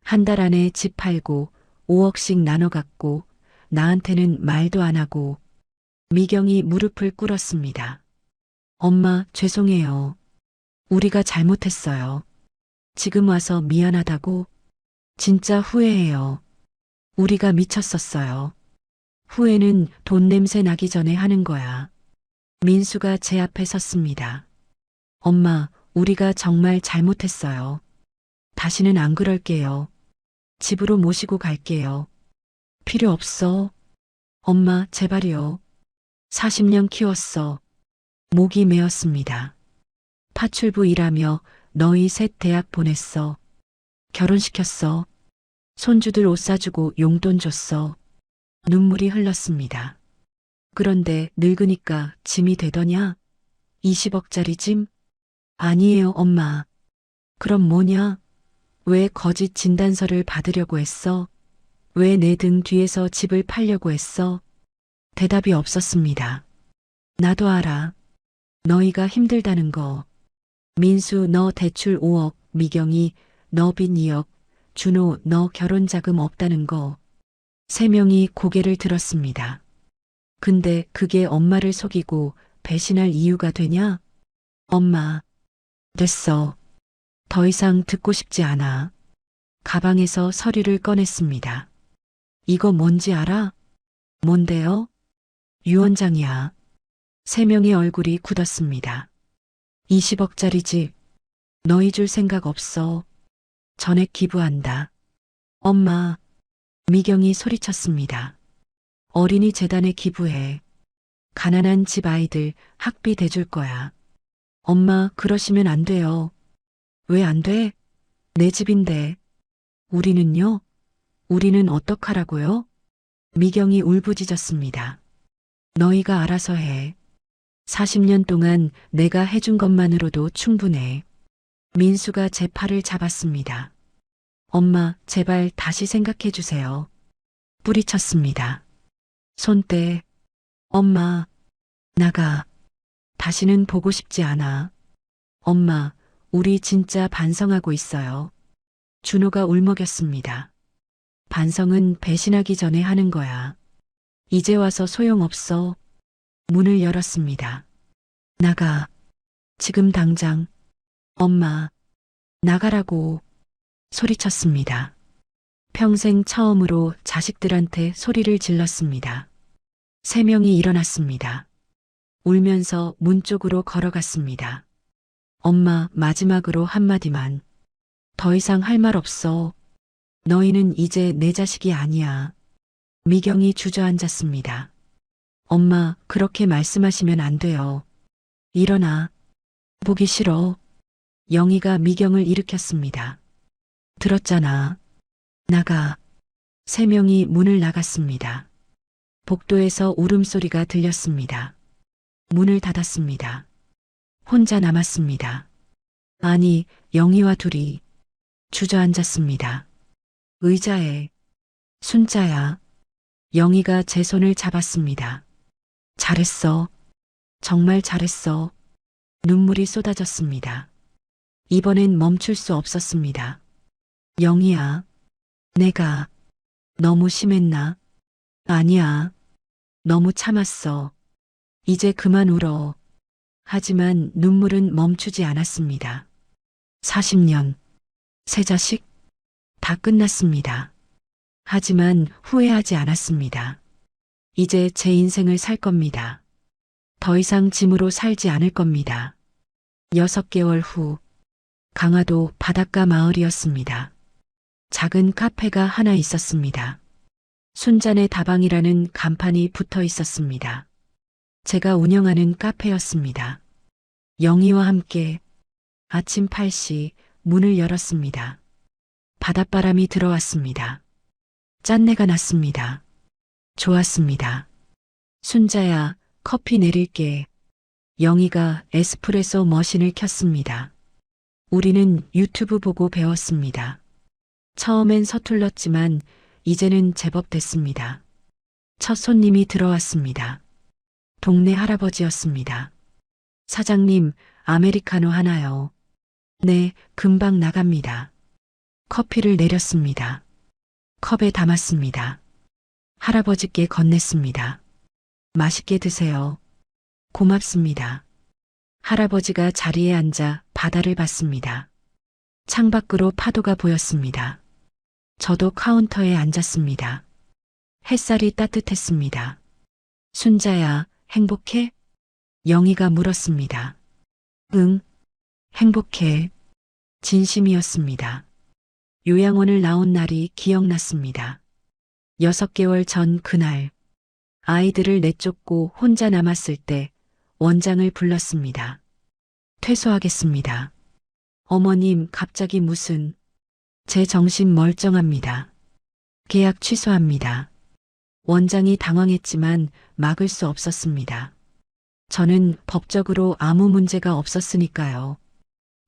한 달 안에 집 팔고 5억씩 나눠 갖고 나한테는 말도 안 하고. 미경이 무릎을 꿇었습니다. 엄마, 죄송해요. 우리가 잘못했어요. 지금 와서 미안하다고. 진짜 후회해요. 우리가 미쳤었어요. 후회는 돈 냄새 나기 전에 하는 거야. 민수가 제 앞에 섰습니다. 엄마, 우리가 정말 잘못했어요. 다시는 안 그럴게요. 집으로 모시고 갈게요. 필요 없어. 엄마, 제발이요. 40년 키웠어. 목이 메었습니다. 파출부 일하며 너희 셋 대학 보냈어. 결혼시켰어. 손주들 옷 사주고 용돈 줬어. 눈물이 흘렀습니다. 그런데 늙으니까 짐이 되더냐? 20억짜리 짐? 아니에요, 엄마. 그럼 뭐냐? 왜 거짓 진단서를 받으려고 했어? 왜 내 등 뒤에서 집을 팔려고 했어? 대답이 없었습니다. 나도 알아. 너희가 힘들다는 거. 민수, 너 대출 5억, 미경이, 너 빚 2억, 준호, 너 결혼 자금 없다는 거. 세 명이 고개를 들었습니다. 근데 그게 엄마를 속이고 배신할 이유가 되냐? 엄마, 됐어. 더 이상 듣고 싶지 않아. 가방에서 서류를 꺼냈습니다. 이거 뭔지 알아? 뭔데요? 유언장이야. 세 명의 얼굴이 굳었습니다. 20억짜리 집. 너희 줄 생각 없어. 전액 기부한다. 엄마. 미경이 소리쳤습니다. 어린이 재단에 기부해. 가난한 집 아이들 학비 대줄 거야. 엄마, 그러시면 안 돼요. 왜 안 돼? 내 집인데. 우리는요? 우리는 어떡하라고요? 미경이 울부짖었습니다. 너희가 알아서 해. 40년 동안 내가 해준 것만으로도 충분해. 민수가 제 팔을 잡았습니다. 엄마, 제발 다시 생각해 주세요. 뿌리쳤습니다. 손 떼. 엄마, 나가. 다시는 보고 싶지 않아. 엄마, 우리 진짜 반성하고 있어요. 준호가 울먹였습니다. 반성은 배신하기 전에 하는 거야. 이제 와서 소용없어. 문을 열었습니다. 나가. 지금 당장. 엄마, 나가라고. 소리쳤습니다. 평생 처음으로 자식들한테 소리를 질렀습니다. 3명이 일어났습니다. 울면서 문 쪽으로 걸어갔습니다. 엄마, 마지막으로 한마디만. 더 이상 할 말 없어. 너희는 이제 내 자식이 아니야. 미경이 주저앉았습니다. 엄마, 그렇게 말씀하시면 안 돼요. 일어나. 보기 싫어. 영희가 미경을 일으켰습니다. 들었잖아. 나가. 3명이 문을 나갔습니다. 복도에서 울음소리가 들렸습니다. 문을 닫았습니다. 혼자 남았습니다. 아니, 영희와 둘이 주저앉았습니다. 의자에. 순자야. 영희가 제 손을 잡았습니다. 잘했어. 정말 잘했어. 눈물이 쏟아졌습니다. 이번엔 멈출 수 없었습니다. 영희야. 내가 너무 심했나? 아니야. 너무 참았어. 이제 그만 울어. 하지만 눈물은 멈추지 않았습니다. 40년. 새 자식? 다 끝났습니다. 하지만 후회하지 않았습니다. 이제 제 인생을 살 겁니다. 더 이상 짐으로 살지 않을 겁니다. 6개월 후, 강화도 바닷가 마을이었습니다. 작은 카페가 하나 있었습니다. 순잔의 다방이라는 간판이 붙어 있었습니다. 제가 운영하는 카페였습니다. 영희와 함께 아침 8시 문을 열었습니다. 바닷바람이 들어왔습니다. 짠내가 났습니다. 좋았습니다. 순자야, 커피 내릴게. 영희가 에스프레소 머신을 켰습니다. 우리는 유튜브 보고 배웠습니다. 처음엔 서툴렀지만 이제는 제법 됐습니다. 첫 손님이 들어왔습니다. 동네 할아버지였습니다. 사장님, 아메리카노 하나요. 네, 금방 나갑니다. 커피를 내렸습니다. 컵에 담았습니다. 할아버지께 건넸습니다. 맛있게 드세요. 고맙습니다. 할아버지가 자리에 앉아 바다를 봤습니다. 창밖으로 파도가 보였습니다. 저도 카운터에 앉았습니다. 햇살이 따뜻했습니다. 순자야, 행복해? 영희가 물었습니다. 응, 행복해. 진심이었습니다. 요양원을 나온 날이 기억났습니다. 6개월 전 그날, 아이들을 내쫓고 혼자 남았을 때 원장을 불렀습니다. 퇴소하겠습니다. 어머님, 갑자기 무슨... 제 정신 멀쩡합니다. 계약 취소합니다. 원장이 당황했지만 막을 수 없었습니다. 저는 법적으로 아무 문제가 없었으니까요.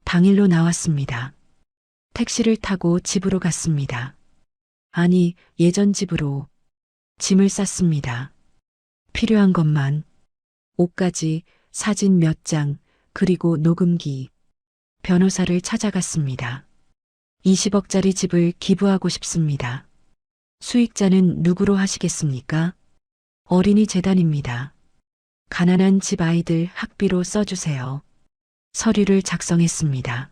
당일로 나왔습니다. 택시를 타고 집으로 갔습니다. 아니, 예전 집으로. 짐을 쌌습니다. 필요한 것만. 옷까지, 사진 몇 장, 그리고 녹음기. 변호사를 찾아갔습니다. 20억짜리 집을 기부하고 싶습니다. 수익자는 누구로 하시겠습니까? 어린이 재단입니다. 가난한 집 아이들 학비로 써주세요. 서류를 작성했습니다.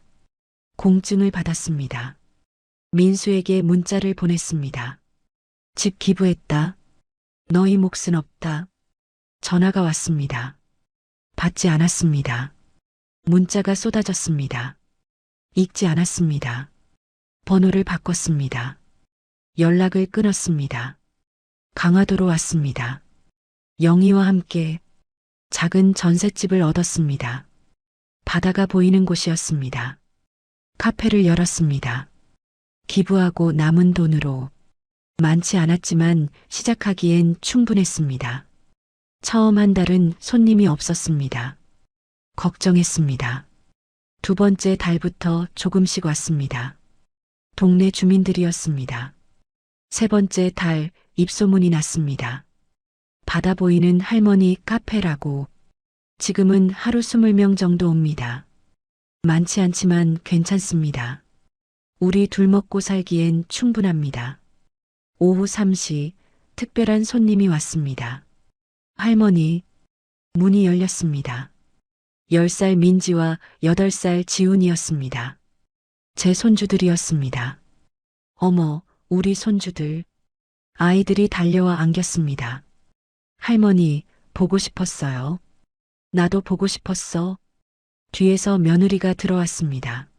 공증을 받았습니다. 민수에게 문자를 보냈습니다. 집 기부했다. 너희 몫은 없다. 전화가 왔습니다. 받지 않았습니다. 문자가 쏟아졌습니다. 읽지 않았습니다. 번호를 바꿨습니다. 연락을 끊었습니다. 강화도로 왔습니다. 영희와 함께 작은 전셋집을 얻었습니다. 바다가 보이는 곳이었습니다. 카페를 열었습니다. 기부하고 남은 돈으로 많지 않았지만 시작하기엔 충분했습니다. 처음 한 달은 손님이 없었습니다. 걱정했습니다. 두 번째 달부터 조금씩 왔습니다. 동네 주민들이었습니다. 세 번째 달 입소문이 났습니다. 바다 보이는 할머니 카페라고. 지금은 하루 20명 정도 옵니다. 많지 않지만 괜찮습니다. 우리 둘 먹고 살기엔 충분합니다. 오후 3시 특별한 손님이 왔습니다. 할머니, 문이 열렸습니다. 10살 민지와 8살 지훈이었습니다. 제 손주들이었습니다. 어머, 우리 손주들. 아이들이 달려와 안겼습니다. 할머니, 보고 싶었어요. 나도 보고 싶었어. 뒤에서 며느리가 들어왔습니다.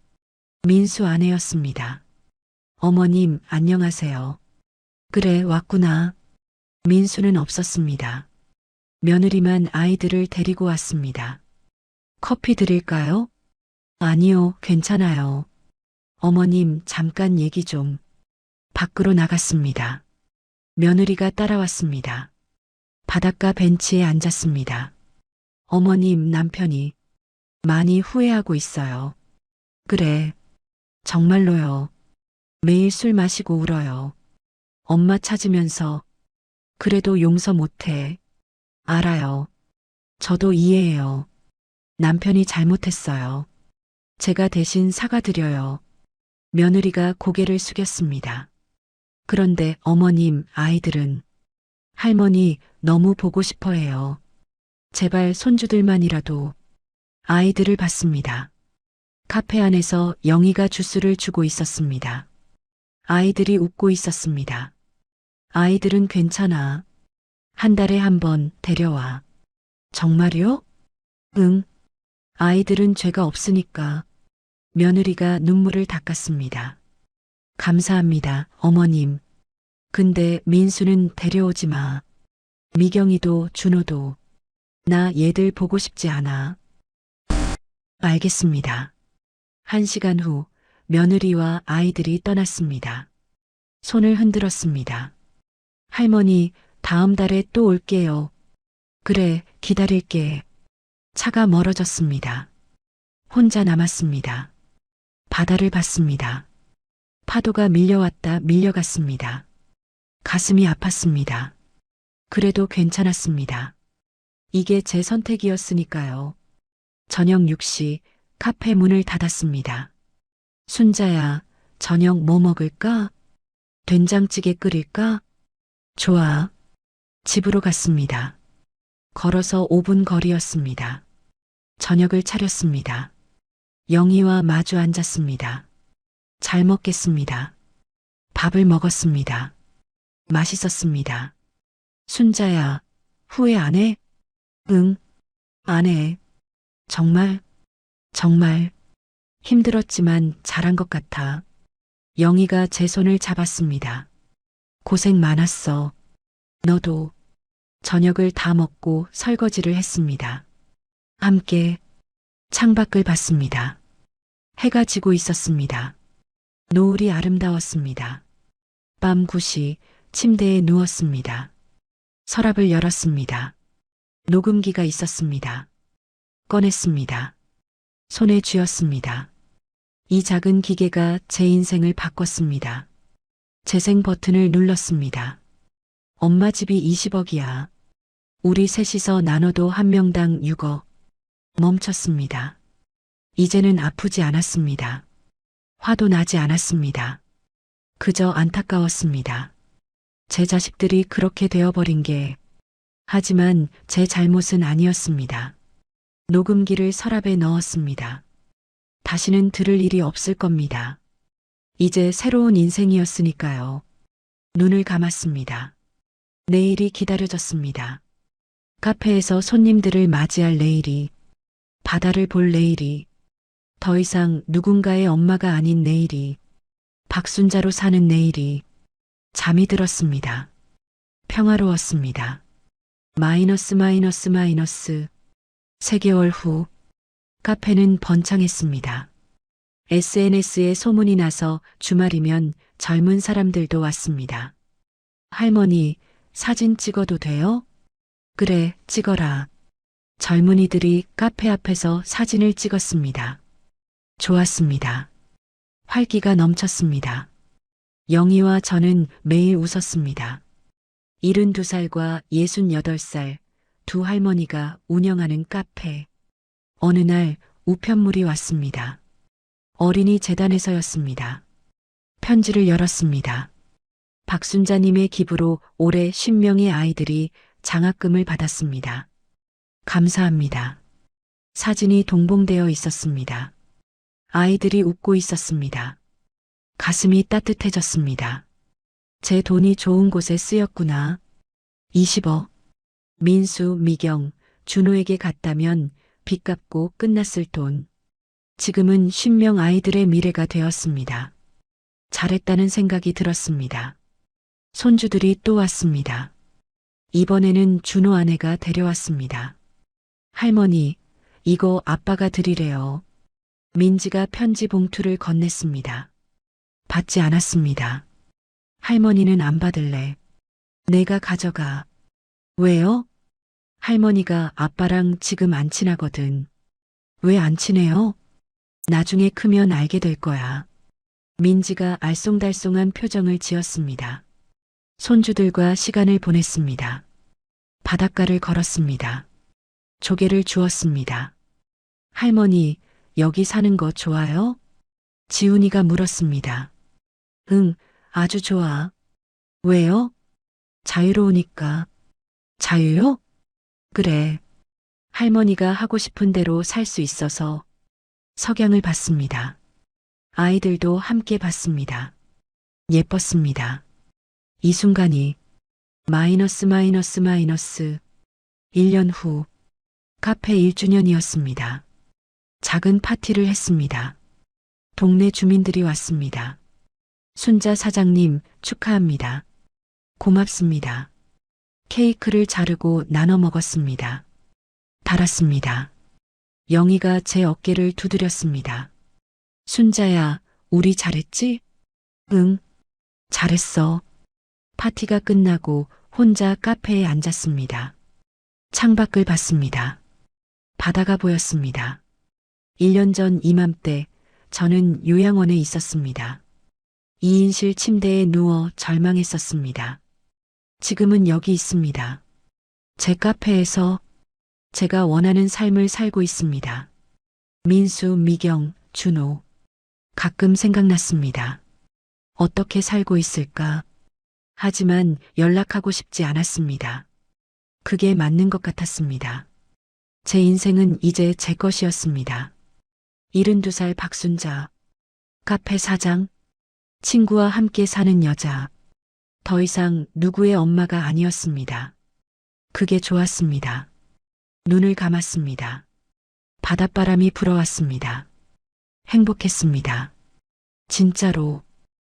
민수 아내였습니다. 어머님, 안녕하세요. 그래, 왔구나. 민수는 없었습니다. 며느리만 아이들을 데리고 왔습니다. 커피 드릴까요? 아니요, 괜찮아요. 어머님, 잠깐 얘기 좀. 밖으로 나갔습니다. 며느리가 따라왔습니다. 바닷가 벤치에 앉았습니다. 어머님, 남편이 많이 후회하고 있어요. 그래, 정말로요. 매일 술 마시고 울어요. 엄마 찾으면서. 그래도 용서 못해. 알아요. 저도 이해해요. 남편이 잘못했어요. 제가 대신 사과드려요. 며느리가 고개를 숙였습니다. 그런데 어머님, 아이들은 할머니 너무 보고 싶어 해요. 제발 손주들만이라도. 아이들을 봤습니다. 카페 안에서 영희가 주스를 주고 있었습니다. 아이들이 웃고 있었습니다. 아이들은 괜찮아. 한 달에 한 번 데려와. 정말요? 응. 아이들은 죄가 없으니까. 며느리가 눈물을 닦았습니다. 감사합니다, 어머님. 근데 민수는 데려오지 마. 미경이도 준호도. 나 얘들 보고 싶지 않아. 알겠습니다. 1시간 후 며느리와 아이들이 떠났습니다. 손을 흔들었습니다. 할머니, 다음 달에 또 올게요. 그래, 기다릴게. 차가 멀어졌습니다. 혼자 남았습니다. 바다를 봤습니다. 파도가 밀려왔다 밀려갔습니다. 가슴이 아팠습니다. 그래도 괜찮았습니다. 이게 제 선택이었으니까요. 저녁 6시 카페 문을 닫았습니다. 순자야, 저녁 뭐 먹을까? 된장찌개 끓일까? 좋아. 집으로 갔습니다. 걸어서 5분 거리였습니다. 저녁을 차렸습니다. 영희와 마주 앉았습니다. 잘 먹겠습니다. 밥을 먹었습니다. 맛있었습니다. 순자야, 후회 안 해? 응, 안 해. 정말 힘들었지만 잘한 것 같아. 영희가 제 손을 잡았습니다. 고생 많았어. 너도. 저녁을 다 먹고 설거지를 했습니다. 함께 창밖을 봤습니다. 해가 지고 있었습니다. 노을이 아름다웠습니다. 밤 9시 침대에 누웠습니다. 서랍을 열었습니다. 녹음기가 있었습니다. 꺼냈습니다. 손에 쥐었습니다. 이 작은 기계가 제 인생을 바꿨습니다. 재생 버튼을 눌렀습니다. 엄마 집이 20억이야. 우리 셋이서 나눠도 한 명당 6억. 멈췄습니다. 이제는 아프지 않았습니다. 화도 나지 않았습니다. 그저 안타까웠습니다. 제 자식들이 그렇게 되어버린 게. 하지만 제 잘못은 아니었습니다. 녹음기를 서랍에 넣었습니다. 다시는 들을 일이 없을 겁니다. 이제 새로운 인생이었으니까요. 눈을 감았습니다. 내일이 기다려졌습니다. 카페에서 손님들을 맞이할 내일이, 바다를 볼 내일이, 더 이상 누군가의 엄마가 아닌 내일이, 박순자로 사는 내일이. 잠이 들었습니다. 평화로웠습니다. 마이너스. 3개월 후 카페는 번창했습니다. SNS에 소문이 나서 주말이면 젊은 사람들도 왔습니다. 할머니, 사진 찍어도 돼요? 그래, 찍어라. 젊은이들이 카페 앞에서 사진을 찍었습니다. 좋았습니다. 활기가 넘쳤습니다. 영희와 저는 매일 웃었습니다. 72살과 68살 두 할머니가 운영하는 카페. 어느 날 우편물이 왔습니다. 어린이 재단에서였습니다. 편지를 열었습니다. 박순자님의 기부로 올해 10명의 아이들이 장학금을 받았습니다. 감사합니다. 사진이 동봉되어 있었습니다. 아이들이 웃고 있었습니다. 가슴이 따뜻해졌습니다. 제 돈이 좋은 곳에 쓰였구나. 20억. 민수, 미경, 준호에게 갔다면 빚 갚고 끝났을 돈. 지금은 10명 아이들의 미래가 되었습니다. 잘했다는 생각이 들었습니다. 손주들이 또 왔습니다. 이번에는 준호 아내가 데려왔습니다. 할머니, 이거 아빠가 드리래요. 민지가 편지 봉투를 건넸습니다. 받지 않았습니다. 할머니는 안 받을래. 내가 가져가. 왜요? 할머니가 아빠랑 지금 안 친하거든. 왜 안 친해요? 나중에 크면 알게 될 거야. 민지가 알쏭달쏭한 표정을 지었습니다. 손주들과 시간을 보냈습니다. 바닷가를 걸었습니다. 조개를 주었습니다. 할머니, 여기 사는 거 좋아요? 지훈이가 물었습니다. 응, 아주 좋아. 왜요? 자유로우니까. 자유요? 그래. 할머니가 하고 싶은 대로 살 수 있어서. 석양을 봤습니다. 아이들도 함께 봤습니다. 예뻤습니다. 이 순간이 마이너스 1년 후 카페 1주년이었습니다. 작은 파티를 했습니다. 동네 주민들이 왔습니다. 순자 사장님 축하합니다. 고맙습니다. 케이크를 자르고 나눠 먹었습니다. 달았습니다. 영희가 제 어깨를 두드렸습니다. 순자야, 우리 잘했지? 응, 잘했어. 파티가 끝나고 혼자 카페에 앉았습니다. 창밖을 봤습니다. 바다가 보였습니다. 1년 전 이맘때 저는 요양원에 있었습니다. 2인실 침대에 누워 절망했었습니다. 지금은 여기 있습니다. 제 카페에서 제가 원하는 삶을 살고 있습니다. 민수, 미경, 준호. 가끔 생각났습니다. 어떻게 살고 있을까? 하지만 연락하고 싶지 않았습니다. 그게 맞는 것 같았습니다. 제 인생은 이제 제 것이었습니다. 72살 박순자. 카페 사장. 친구와 함께 사는 여자. 더 이상 누구의 엄마가 아니었습니다. 그게 좋았습니다. 눈을 감았습니다. 바닷바람이 불어왔습니다. 행복했습니다. 진짜로.